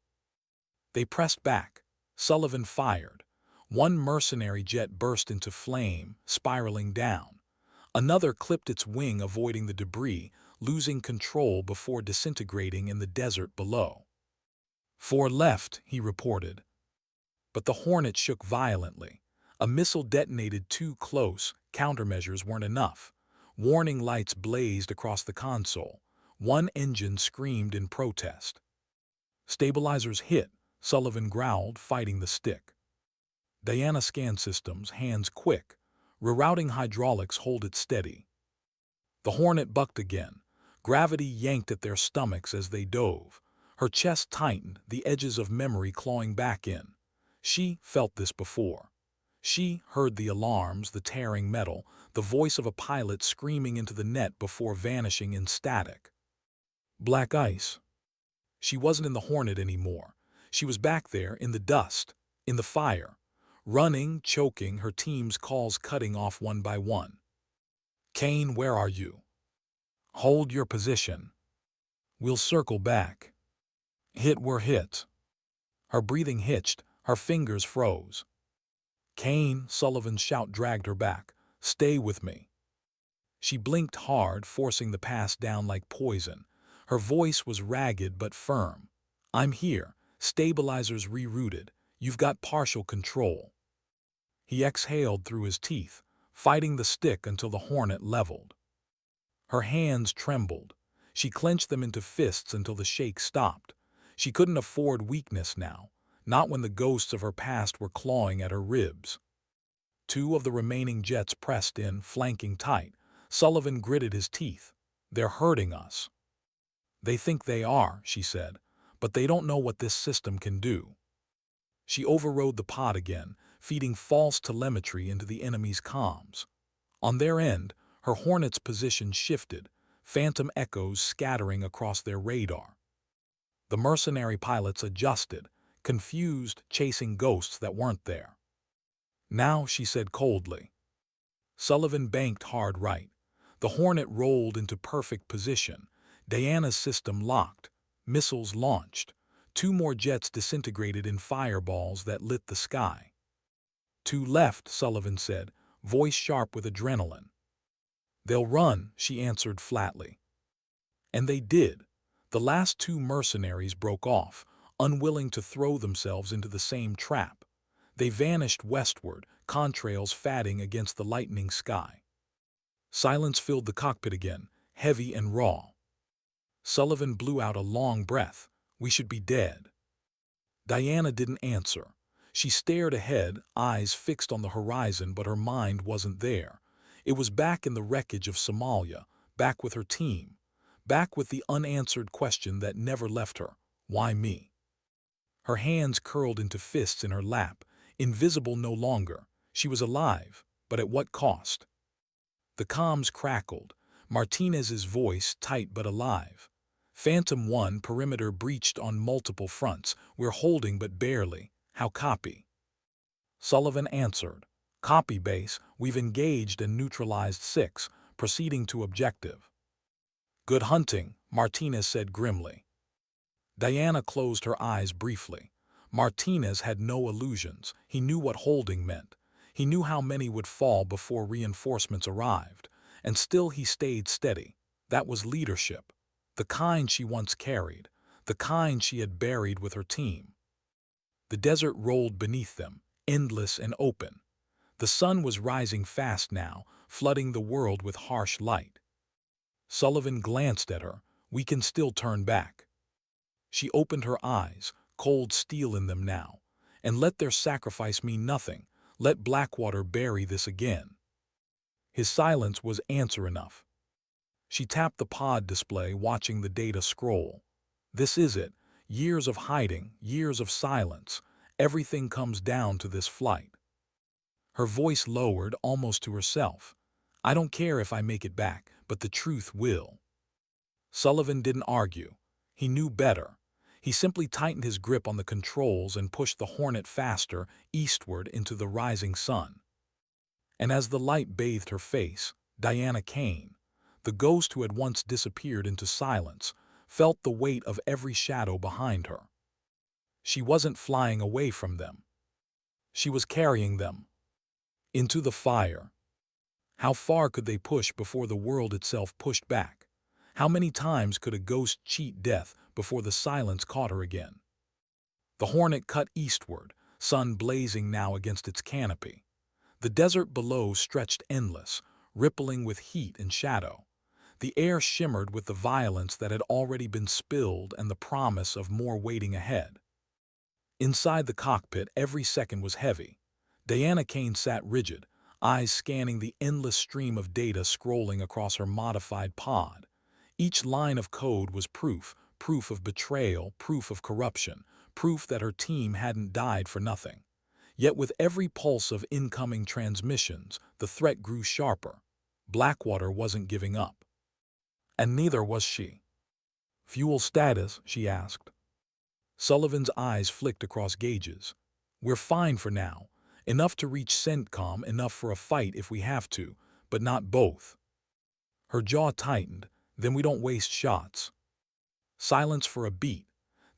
They pressed back. Sullivan fired. One mercenary jet burst into flame, spiraling down. Another clipped its wing, avoiding the debris, losing control before disintegrating in the desert below. 4 left, he reported. But the Hornet shook violently. A missile detonated too close, countermeasures weren't enough. Warning lights blazed across the console. One engine screamed in protest. Stabilizers hit, Sullivan growled, fighting the stick. Diana scanned systems, hands quick. Rerouting hydraulics hold it steady. The Hornet bucked again. Gravity yanked at their stomachs as they dove. Her chest tightened, the edges of memory clawing back in. She felt this before. She heard the alarms, the tearing metal, the voice of a pilot screaming into the net before vanishing in static. Black ice. She wasn't in the Hornet anymore. She was back there, in the dust, in the fire. Running, choking, her team's calls cutting off one by one. Kane, where are you? Hold your position. We'll circle back. Hit, we're hit. Her breathing hitched, her fingers froze. Kane, Sullivan's shout dragged her back. Stay with me. She blinked hard, forcing the pass down like poison. Her voice was ragged but firm. I'm here. Stabilizers rerouted. You've got partial control. He exhaled through his teeth, fighting the stick until the Hornet leveled. Her hands trembled. She clenched them into fists until the shake stopped. She couldn't afford weakness now, not when the ghosts of her past were clawing at her ribs. 2 of the remaining jets pressed in, flanking tight. Sullivan gritted his teeth. They're hurting us. They think they are, she said, but they don't know what this system can do. She overrode the pod again, feeding false telemetry into the enemy's comms. On their end, her Hornet's position shifted, phantom echoes scattering across their radar. The mercenary pilots adjusted, confused, chasing ghosts that weren't there. Now, she said coldly. Sullivan banked hard right. The Hornet rolled into perfect position. Diana's system locked. Missiles launched. 2 more jets disintegrated in fireballs that lit the sky. 2 left, Sullivan said, voice sharp with adrenaline. They'll run, she answered flatly. And they did. The last 2 mercenaries broke off, unwilling to throw themselves into the same trap. They vanished westward, contrails fatting against the lightening sky. Silence filled the cockpit again, heavy and raw. Sullivan blew out a long breath. We should be dead. Diana didn't answer. She stared ahead, eyes fixed on the horizon, but her mind wasn't there. It was back in the wreckage of Somalia, back with her team, back with the unanswered question that never left her. Why me? Her hands curled into fists in her lap, invisible no longer. She was alive, but at what cost? The comms crackled, Martinez's voice tight but alive. Phantom 1 perimeter breached on multiple fronts. We're holding but barely. How copy? Sullivan answered. Copy base, we've engaged and neutralized 6, proceeding to objective. Good hunting, Martinez said grimly. Diana closed her eyes briefly. Martinez had no illusions. He knew what holding meant. He knew how many would fall before reinforcements arrived. And still he stayed steady. That was leadership. The kind she once carried. The kind she had buried with her team. The desert rolled beneath them, endless and open. The sun was rising fast now, flooding the world with harsh light. Sullivan glanced at her. We can still turn back. She opened her eyes, cold steel in them now. And let their sacrifice mean nothing. Let Blackwater bury this again. His silence was answer enough. She tapped the pod display, watching the data scroll. This is it. Years of hiding, years of silence. Everything comes down to this flight. Her voice lowered almost to herself. I don't care if I make it back, but the truth will. Sullivan didn't argue. He knew better. He simply tightened his grip on the controls and pushed the Hornet faster, eastward into the rising sun. And as the light bathed her face, Diana Kane, the ghost who had once disappeared into silence, felt the weight of every shadow behind her. She wasn't flying away from them. She was carrying them. Into the fire. How far could they push before the world itself pushed back? How many times could a ghost cheat death before the silence caught her again? The Hornet cut eastward, sun blazing now against its canopy. The desert below stretched endless, rippling with heat and shadow. The air shimmered with the violence that had already been spilled and the promise of more waiting ahead. Inside the cockpit, every second was heavy. Diana Kane sat rigid, eyes scanning the endless stream of data scrolling across her modified pod. Each line of code was proof of betrayal, proof of corruption, proof that her team hadn't died for nothing. Yet with every pulse of incoming transmissions, the threat grew sharper. Blackwater wasn't giving up. And neither was she. Fuel status, she asked. Sullivan's eyes flicked across gauges. We're fine for now. Enough to reach CENTCOM, enough for a fight if we have to, but not both. Her jaw tightened. Then we don't waste shots. Silence for a beat.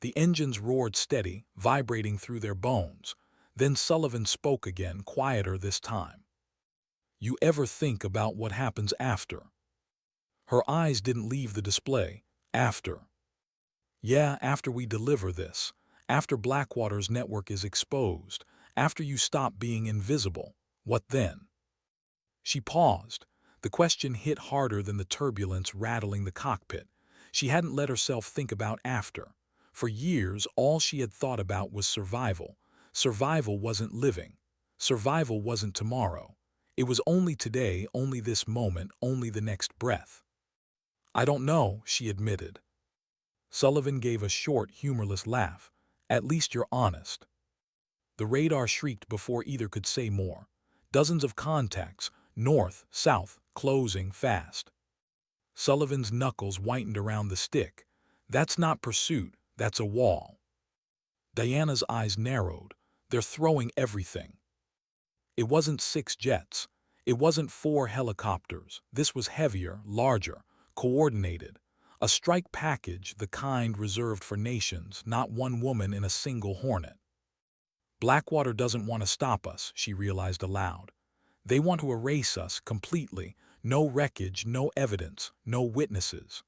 The engines roared steady, vibrating through their bones. Then Sullivan spoke again, quieter this time. You ever think about what happens after? Her eyes didn't leave the display. After. Yeah, after we deliver this. After Blackwater's network is exposed. After you stop being invisible. What then? She paused. The question hit harder than the turbulence rattling the cockpit. She hadn't let herself think about after. For years, all she had thought about was survival. Survival wasn't living. Survival wasn't tomorrow. It was only today, only this moment, only the next breath. I don't know, she admitted. Sullivan gave a short, humorless laugh. At least you're honest. The radar shrieked before either could say more. Dozens of contacts, north, south, closing fast. Sullivan's knuckles whitened around the stick. That's not pursuit, that's a wall. Diana's eyes narrowed. They're throwing everything. It wasn't 6 jets. It wasn't 4 helicopters. This was heavier, larger, coordinated. A strike package, the kind reserved for nations, not one woman in a single Hornet. Blackwater doesn't want to stop us, she realized aloud. They want to erase us completely. No wreckage, no evidence, no witnesses.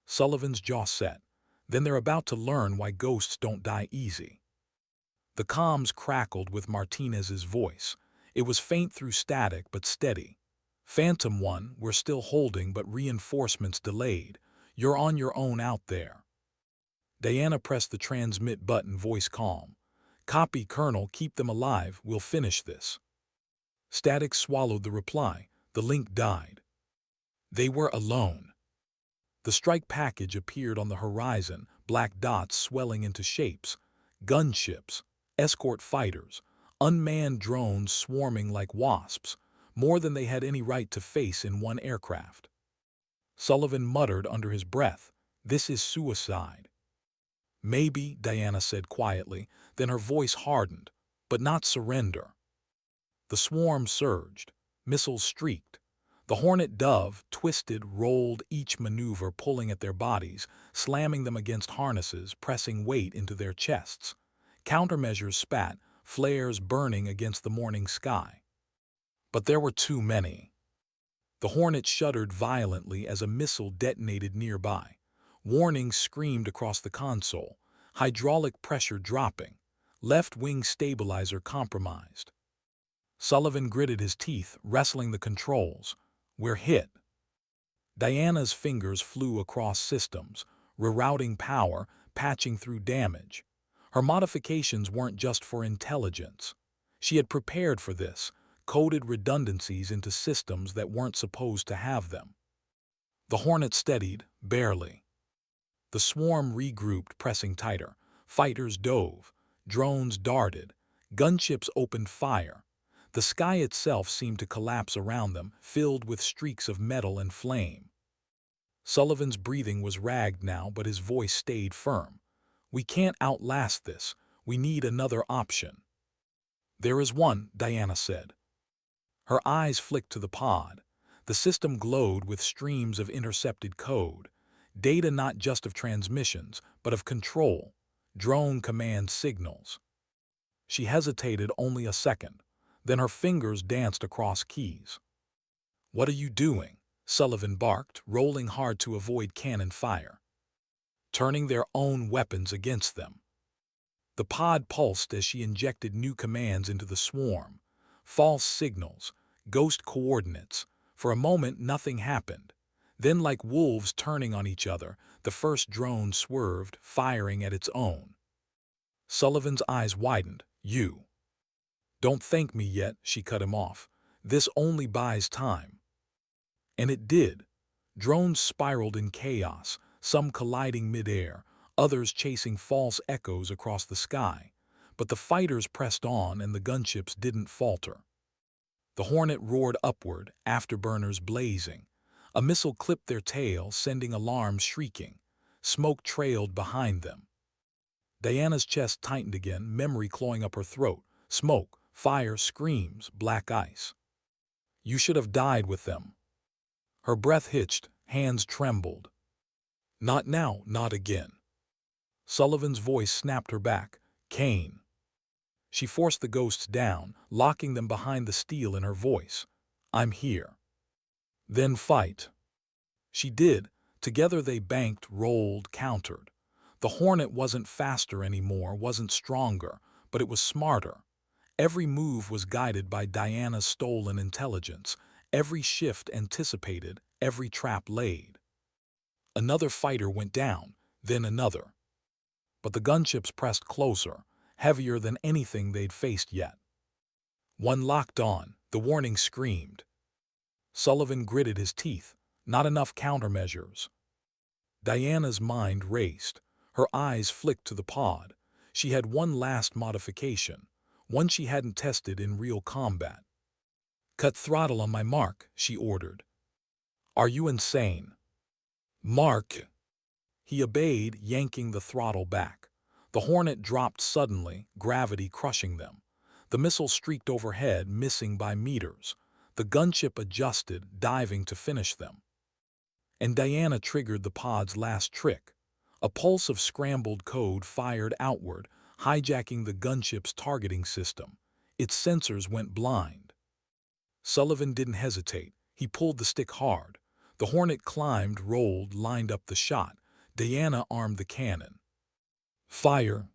Sullivan's jaw set. Then they're about to learn why ghosts don't die easy. The comms crackled with Martinez's voice. It was faint through static but steady. Phantom 1, we're still holding but reinforcements delayed. You're on your own out there. Diana pressed the transmit button, voice calm. Copy, Colonel, keep them alive, we'll finish this. Static swallowed the reply. The link died. They were alone. The strike package appeared on the horizon, black dots swelling into shapes. Gunships, escort fighters, unmanned drones swarming like wasps. more than they had any right to face in one aircraft. Sullivan muttered under his breath, "This is suicide." "Maybe," Diana said quietly, then her voice hardened, "but not surrender." The swarm surged. Missiles streaked. The Hornet Dove twisted, rolled, each maneuver pulling at their bodies, slamming them against harnesses, pressing weight into their chests. Countermeasures spat, flares burning against the morning sky. But there were too many. The Hornet shuddered violently as a missile detonated nearby. Warnings screamed across the console. Hydraulic pressure dropping. Left wing stabilizer compromised. Sullivan gritted his teeth, wrestling the controls. "We're hit." Diana's fingers flew across systems, rerouting power, patching through damage. Her modifications weren't just for intelligence. She had prepared for this, coded redundancies into systems that weren't supposed to have them. The Hornet steadied, barely. The swarm regrouped, pressing tighter. Fighters dove. Drones darted. Gunships opened fire. The sky itself seemed to collapse around them, filled with streaks of metal and flame. Sullivan's breathing was ragged now, but his voice stayed firm. "We can't outlast this. We need another option." "There is one," Diana said. Her eyes flicked to the pod. The system glowed with streams of intercepted code. Data not just of transmissions, but of control. Drone command signals. She hesitated only a second. Then her fingers danced across keys. "What are you doing?" Sullivan barked, rolling hard to avoid cannon fire. "Turning their own weapons against them." The pod pulsed as she injected new commands into the swarm. False signals, ghost coordinates. For a moment, nothing happened. Then, like wolves turning on each other, the first drone swerved, firing at its own. Sullivan's eyes widened. "You." "Don't thank me yet," she cut him off. "This only buys time." And it did. Drones spiraled in chaos, some colliding midair, others chasing false echoes across the sky. But the fighters pressed on and the gunships didn't falter. The Hornet roared upward, afterburners blazing. A missile clipped their tail, sending alarms shrieking. Smoke trailed behind them. Diana's chest tightened again, memory clawing up her throat. Smoke, fire, screams, black ice. "You should have died with them." Her breath hitched, hands trembled. "Not now, not again." Sullivan's voice snapped her back. "Kane." She forced the ghosts down, locking them behind the steel in her voice. "I'm here." "Then fight." She did. Together they banked, rolled, countered. The Hornet wasn't faster anymore, wasn't stronger, but it was smarter. Every move was guided by Diana's stolen intelligence, every shift anticipated, every trap laid. Another fighter went down, then another. But the gunships pressed closer, heavier than anything they'd faced yet. One locked on, the warning screamed. Sullivan gritted his teeth. Not enough countermeasures. Diana's mind raced. Her eyes flicked to the pod. She had one last modification, one she hadn't tested in real combat. "Cut throttle on my mark," she ordered. "Are you insane?" "Mark." He obeyed, yanking the throttle back. The Hornet dropped suddenly, gravity crushing them. The missile streaked overhead, missing by meters. The gunship adjusted, diving to finish them. And Diana triggered the pod's last trick. A pulse of scrambled code fired outward, hijacking the gunship's targeting system. Its sensors went blind. Sullivan didn't hesitate. He pulled the stick hard. The Hornet climbed, rolled, lined up the shot. Diana armed the cannon. "Fire!"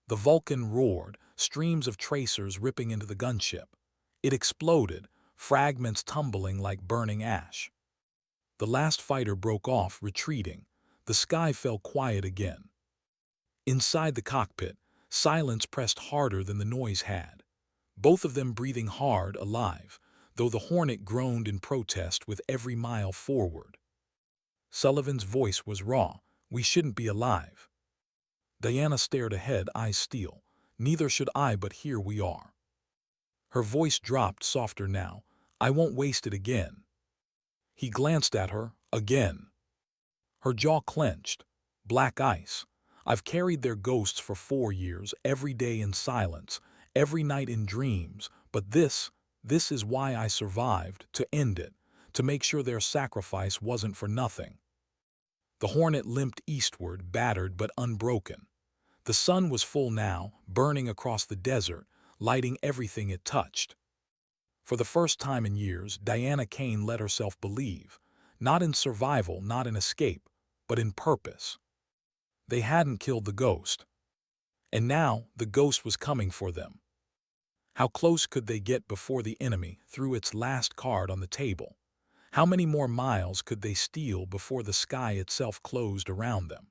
The Vulcan roared, streams of tracers ripping into the gunship. It exploded, fragments tumbling like burning ash. The last fighter broke off, retreating. The sky fell quiet again. Inside the cockpit, silence pressed harder than the noise had. Both of them breathing hard, alive, though the Hornet groaned in protest with every mile forward. Sullivan's voice was raw. "We shouldn't be alive." Diana stared ahead, eyes steel. "Neither should I, but here we are." Her voice dropped softer now. I won't waste it again. He glanced at her again. Her jaw clenched. Black ice. I've carried their ghosts for 4 years, every day in silence, every night in dreams, but this is why I survived, to end it, to make sure their sacrifice wasn't for nothing. The Hornet limped eastward, battered but unbroken. The sun was full now, burning across the desert, lighting everything it touched. For the first time in years, Diana Kane let herself believe, not in survival, not in escape, but in purpose. They hadn't killed the ghost. And now the ghost was coming for them. How close could they get before the enemy threw its last card on the table? How many more miles could they steal before the sky itself closed around them?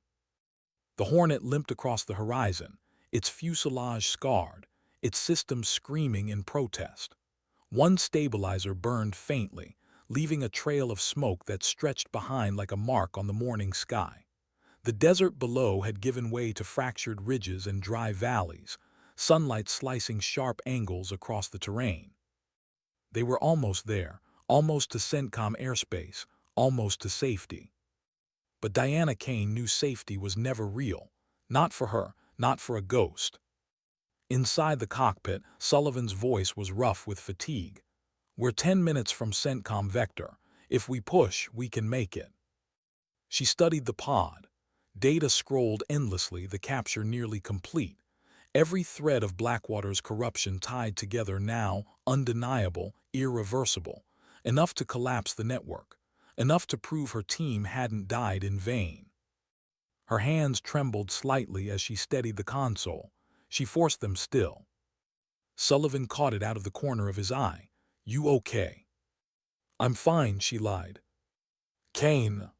The Hornet limped across the horizon, its fuselage scarred, its systems screaming in protest. One stabilizer burned faintly, leaving a trail of smoke that stretched behind like a mark on the morning sky. The desert below had given way to fractured ridges and dry valleys, sunlight slicing sharp angles across the terrain. They were almost there, almost to CENTCOM airspace, almost to safety. But Diana Kane knew safety was never real. Not for her, not for a ghost. Inside the cockpit, Sullivan's voice was rough with fatigue. We're 10 minutes from CENTCOM vector. If we push, we can make it. She studied the pod. Data scrolled endlessly, the capture nearly complete. Every thread of Blackwater's corruption tied together now, undeniable, irreversible. Enough to collapse the network. Enough to prove her team hadn't died in vain. Her hands trembled slightly as she steadied the console. She forced them still. Sullivan caught it out of the corner of his eye. You okay? I'm fine, she lied. Kane.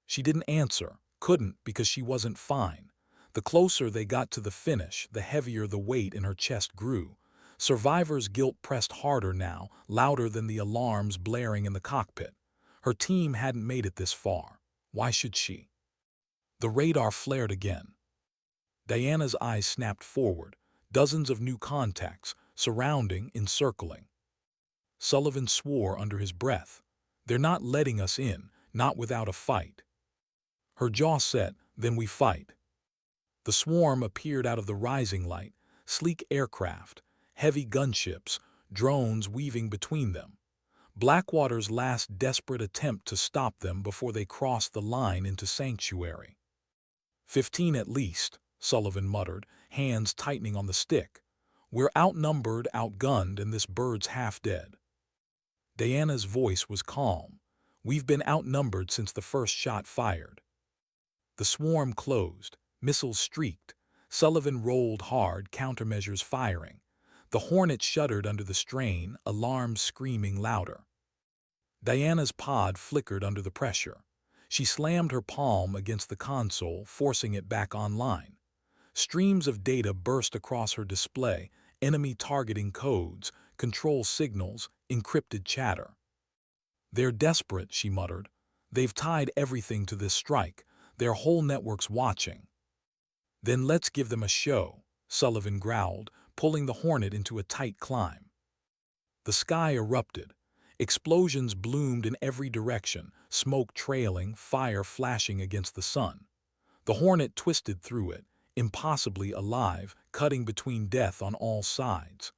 She didn't answer, couldn't because she wasn't fine. The closer they got to the finish, the heavier the weight in her chest grew. Survivor's guilt pressed harder now, louder than the alarms blaring in the cockpit. Her team hadn't made it this far. Why should she? The radar flared again. Diana's eyes snapped forward, dozens of new contacts, surrounding, encircling. Sullivan swore under his breath. They're not letting us in, not without a fight. Her jaw set, then we fight. The swarm appeared out of the rising light, sleek aircraft, heavy gunships, drones weaving between them. Blackwater's last desperate attempt to stop them before they crossed the line into sanctuary. 15 at least, Sullivan muttered, hands tightening on the stick. We're outnumbered, outgunned, and this bird's half dead. Diana's voice was calm. We've been outnumbered since the first shot fired. The swarm closed, missiles streaked. Sullivan rolled hard, countermeasures firing. The Hornet shuddered under the strain, alarms screaming louder. Diana's pod flickered under the pressure. She slammed her palm against the console, forcing it back online. Streams of data burst across her display, enemy targeting codes, control signals, encrypted chatter. They're desperate, she muttered. They've tied everything to this strike. Their whole network's watching. Then let's give them a show, Sullivan growled, pulling the Hornet into a tight climb. The sky erupted. Explosions bloomed in every direction, smoke trailing, fire flashing against the sun. The Hornet twisted through it, impossibly alive, cutting between death on all sides.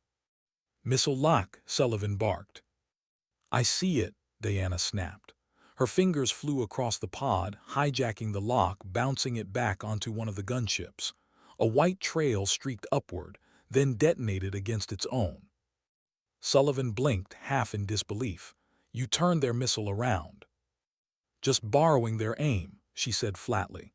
Missile lock, Sullivan barked. I see it, Diana snapped. Her fingers flew across the pod, hijacking the lock, bouncing it back onto one of the gunships. A white trail streaked upward, then detonated against its own. Sullivan blinked, half in disbelief. You turned their missile around. Just borrowing their aim, she said flatly.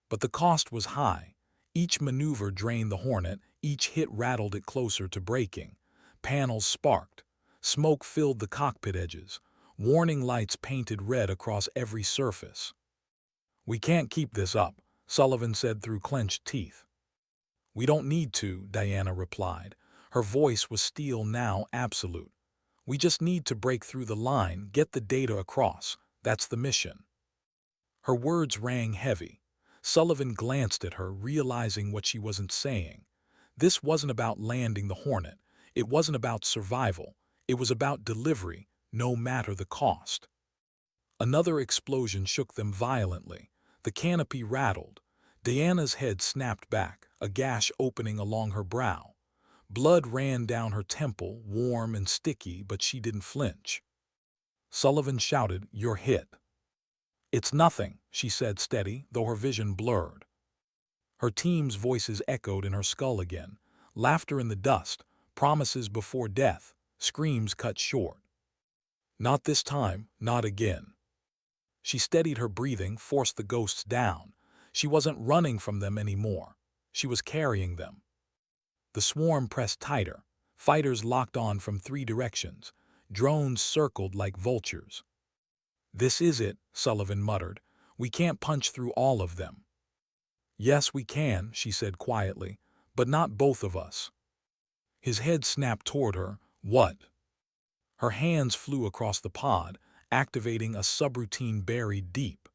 But the cost was high. Each maneuver drained the Hornet, each hit rattled it closer to breaking. Panels sparked. Smoke filled the cockpit edges. Warning lights painted red across every surface. We can't keep this up, Sullivan said through clenched teeth. We don't need to, Diana replied. Her voice was steel now, absolute. We just need to break through the line, get the data across. That's the mission. Her words rang heavy. Sullivan glanced at her, realizing what she wasn't saying. This wasn't about landing the Hornet. It wasn't about survival. It was about delivery, no matter the cost. Another explosion shook them violently. The canopy rattled. Diana's head snapped back, a gash opening along her brow. Blood ran down her temple, warm and sticky, but she didn't flinch. Sullivan shouted, "You're hit." "It's nothing," she said, steady, though her vision blurred. Her team's voices echoed in her skull again. Laughter in the dust, promises before death, screams cut short. Not this time, not again. She steadied her breathing, forced the ghosts down. She wasn't running from them anymore. She was carrying them. The swarm pressed tighter. Fighters locked on from 3 directions. Drones circled like vultures. "This is it," Sullivan muttered. "We can't punch through all of them." "Yes, we can," she said quietly, "but not both of us." His head snapped toward her. "What?" Her hands flew across the pod, activating a subroutine buried deep.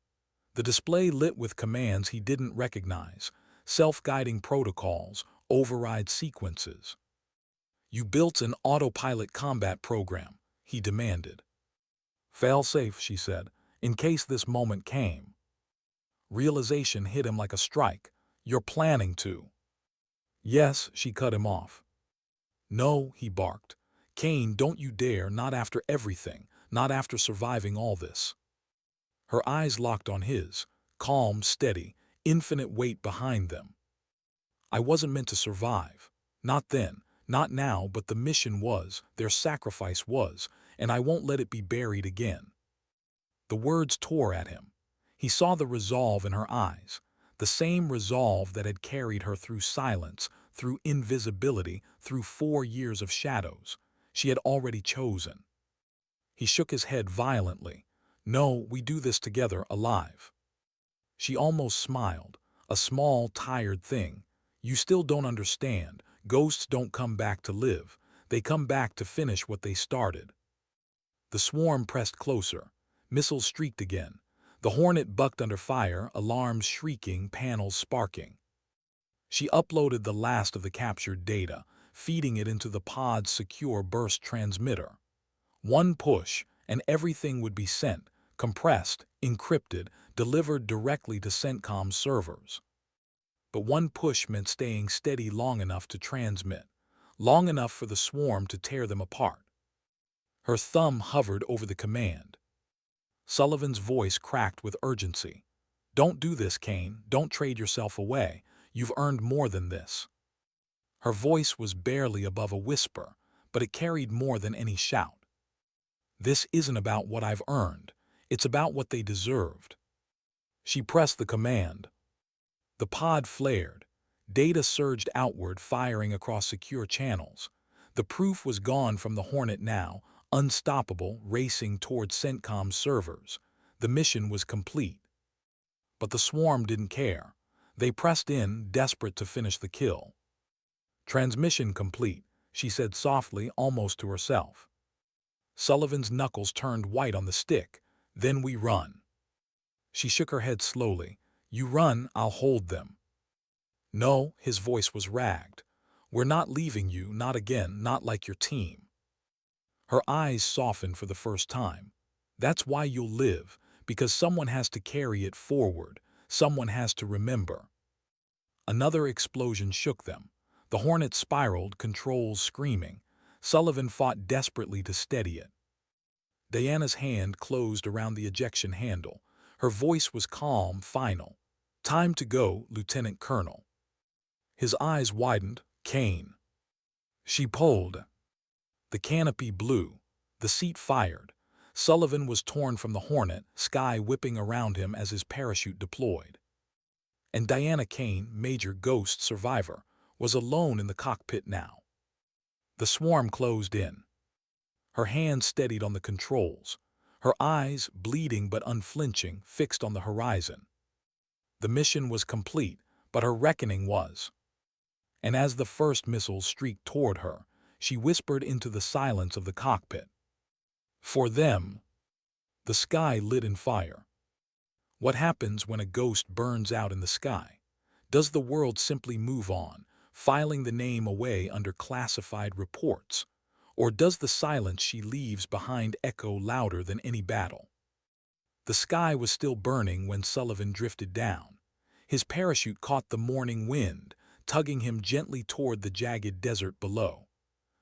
The display lit with commands he didn't recognize, self-guiding protocols, override sequences. "You built an autopilot combat program," he demanded. "Fail-safe," she said, "in case this moment came." Realization hit him like a strike. "You're planning to." "Yes," she cut him off. "No," he barked. "Kane, don't you dare, not after everything, not after surviving all this." Her eyes locked on his, calm, steady, infinite weight behind them. "I wasn't meant to survive. Not then, not now, but the mission was, their sacrifice was, and I won't let it be buried again." The words tore at him. He saw the resolve in her eyes, the same resolve that had carried her through silence, through invisibility, through 4 years of shadows. She had already chosen. He shook his head violently. "No, we do this together, alive." She almost smiled, a small, tired thing. "You still don't understand. Ghosts don't come back to live. They come back to finish what they started." The swarm pressed closer. Missiles streaked again. The Hornet bucked under fire, alarms shrieking, panels sparking. She uploaded the last of the captured data, feeding it into the pod's secure burst transmitter. One push, and everything would be sent, compressed, encrypted, delivered directly to CENTCOM's servers. But one push meant staying steady long enough to transmit, long enough for the swarm to tear them apart. Her thumb hovered over the command. Sullivan's voice cracked with urgency. "Don't do this, Kane. Don't trade yourself away. You've earned more than this." Her voice was barely above a whisper, but it carried more than any shout. "This isn't about what I've earned. It's about what they deserved." She pressed the command. The pod flared. Data surged outward, firing across secure channels. The proof was gone from the Hornet now, unstoppable, racing toward CENTCOM's servers. The mission was complete. But the swarm didn't care. They pressed in, desperate to finish the kill. "Transmission complete," she said softly, almost to herself. Sullivan's knuckles turned white on the stick. "Then we run." She shook her head slowly. "You run, I'll hold them." "No," his voice was ragged. "We're not leaving you, not again, not like your team." Her eyes softened for the first time. "That's why you'll live, because someone has to carry it forward, someone has to remember." Another explosion shook them. The Hornet spiraled, controls screaming. Sullivan fought desperately to steady it. Diana's hand closed around the ejection handle. Her voice was calm, final. "Time to go, Lieutenant Colonel." His eyes widened. "Kane." She pulled. The canopy blew. The seat fired. Sullivan was torn from the Hornet, sky whipping around him as his parachute deployed. And Diana Kane, Major Ghost survivor, was alone in the cockpit now. The swarm closed in. Her hands steadied on the controls. Her eyes, bleeding but unflinching, fixed on the horizon. The mission was complete, but her reckoning was. And as the first missiles streaked toward her, she whispered into the silence of the cockpit. "For them." The sky lit in fire. What happens when a ghost burns out in the sky? Does the world simply move on, filing the name away under classified reports? Or does the silence she leaves behind echo louder than any battle? The sky was still burning when Sullivan drifted down. His parachute caught the morning wind, tugging him gently toward the jagged desert below.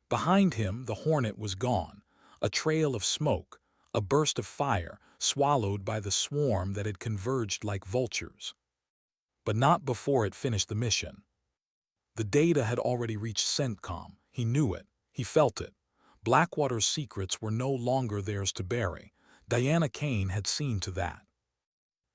Behind him, the Hornet was gone, a trail of smoke, a burst of fire, swallowed by the swarm that had converged like vultures. But not before it finished the mission. The data had already reached CENTCOM. He knew it. He felt it. Blackwater's secrets were no longer theirs to bury. Diana Kane had seen to that.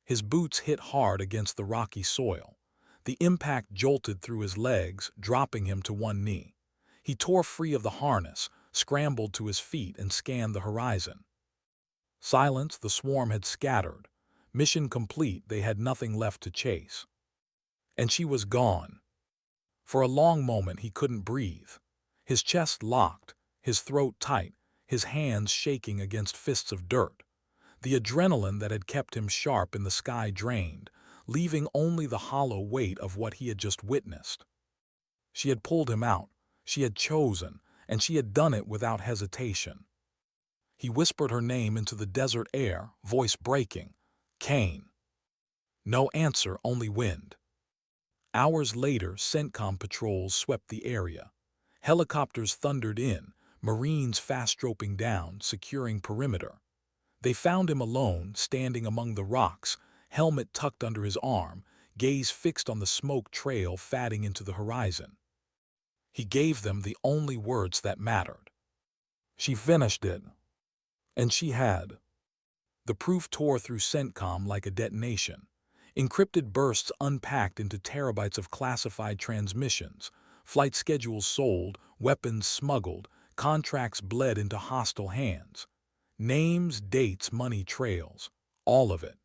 His boots hit hard against the rocky soil. The impact jolted through his legs, dropping him to one knee. He tore free of the harness, scrambled to his feet, and scanned the horizon. Silence, the swarm had scattered. Mission complete, they had nothing left to chase. And she was gone. For a long moment he couldn't breathe. His chest locked, his throat tight, his hands shaking against fists of dirt. The adrenaline that had kept him sharp in the sky drained, leaving only the hollow weight of what he had just witnessed. She had pulled him out, she had chosen, and she had done it without hesitation. He whispered her name into the desert air, voice breaking. Kane. No answer, only wind. Hours later, CENTCOM patrols swept the area. Helicopters thundered in, Marines fast-roping down, securing perimeter. They found him alone, standing among the rocks, helmet tucked under his arm, gaze fixed on the smoke trail fading into the horizon. He gave them the only words that mattered. She finished it. And she had. The proof tore through CENTCOM like a detonation. Encrypted bursts unpacked into terabytes of classified transmissions, flight schedules sold, weapons smuggled, contracts bled into hostile hands. Names, dates, money trails, all of it.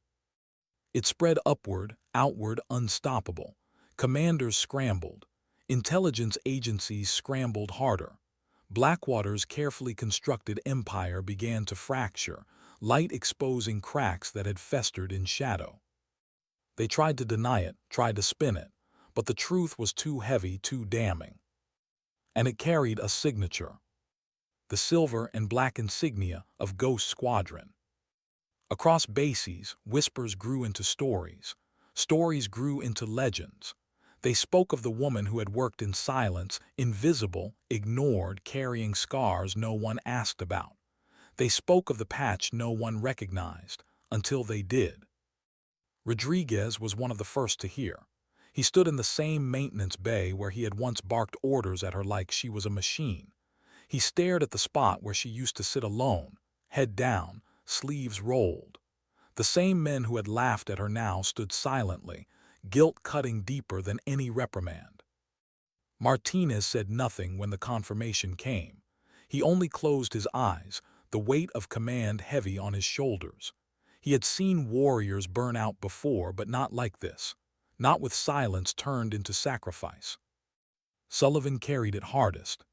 It spread upward, outward, unstoppable. Commanders scrambled. Intelligence agencies scrambled harder. Blackwater's carefully constructed empire began to fracture, light exposing cracks that had festered in shadow. They tried to deny it, tried to spin it, but the truth was too heavy, too damning. And it carried a signature. The silver and black insignia of Ghost Squadron. Across bases, whispers grew into stories. Stories grew into legends. They spoke of the woman who had worked in silence, invisible, ignored, carrying scars no one asked about. They spoke of the patch no one recognized, until they did. Rodriguez was one of the first to hear. He stood in the same maintenance bay where he had once barked orders at her like she was a machine. He stared at the spot where she used to sit alone, head down, sleeves rolled. The same men who had laughed at her now stood silently, guilt cutting deeper than any reprimand. Martinez said nothing when the confirmation came. He only closed his eyes, the weight of command heavy on his shoulders. He had seen warriors burn out before, but not like this. Not with silence turned into sacrifice. Sullivan carried it hardest.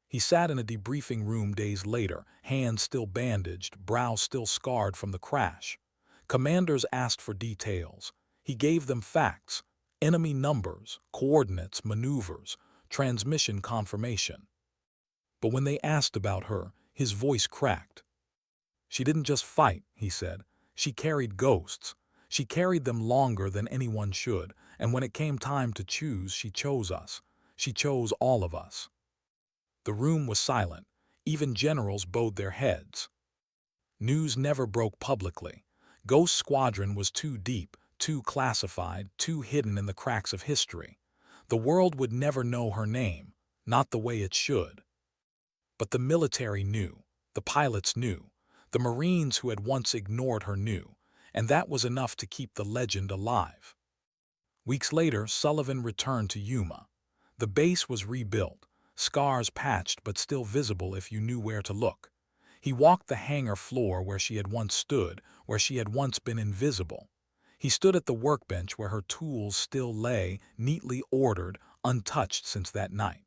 He sat in a debriefing room days later, hands still bandaged, brow still scarred from the crash. Commanders asked for details. He gave them facts, enemy numbers, coordinates, maneuvers, transmission confirmation. But when they asked about her, his voice cracked. She didn't just fight, he said. She carried ghosts. She carried them longer than anyone should, and when it came time to choose, she chose us. She chose all of us. The room was silent. Even generals bowed their heads. News never broke publicly. Ghost Squadron was too deep, too classified, too hidden in the cracks of history. The world would never know her name, not the way it should. But the military knew. The pilots knew. The Marines who had once ignored her knew, and that was enough to keep the legend alive. Weeks later, Sullivan returned to Yuma. The base was rebuilt, scars patched but still visible if you knew where to look. He walked the hangar floor where she had once stood, where she had once been invisible. He stood at the workbench where her tools still lay, neatly ordered, untouched since that night.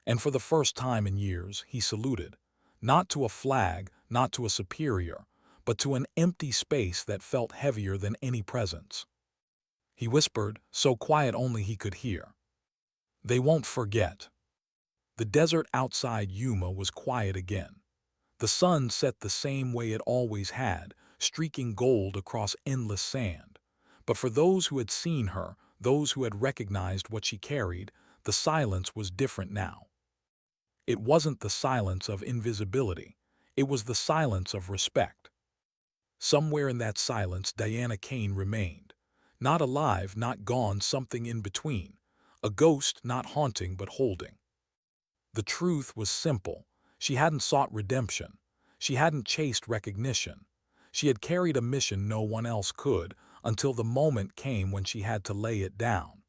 And for the first time in years, he saluted, not to a flag, not to a superior, but to an empty space that felt heavier than any presence. He whispered, so quiet only he could hear, "They won't forget." The desert outside Yuma was quiet again. The sun set the same way it always had, streaking gold across endless sand. But for those who had seen her, those who had recognized what she carried, the silence was different now. It wasn't the silence of invisibility. It was the silence of respect. Somewhere in that silence, Diana Kane remained. Not alive, not gone, something in between. A ghost not haunting but holding. The truth was simple. She hadn't sought redemption. She hadn't chased recognition. She had carried a mission no one else could, until the moment came when she had to lay it down.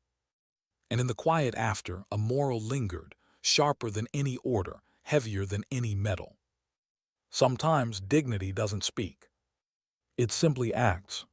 And in the quiet after, a moral lingered, sharper than any order, heavier than any metal. Sometimes dignity doesn't speak. It simply acts.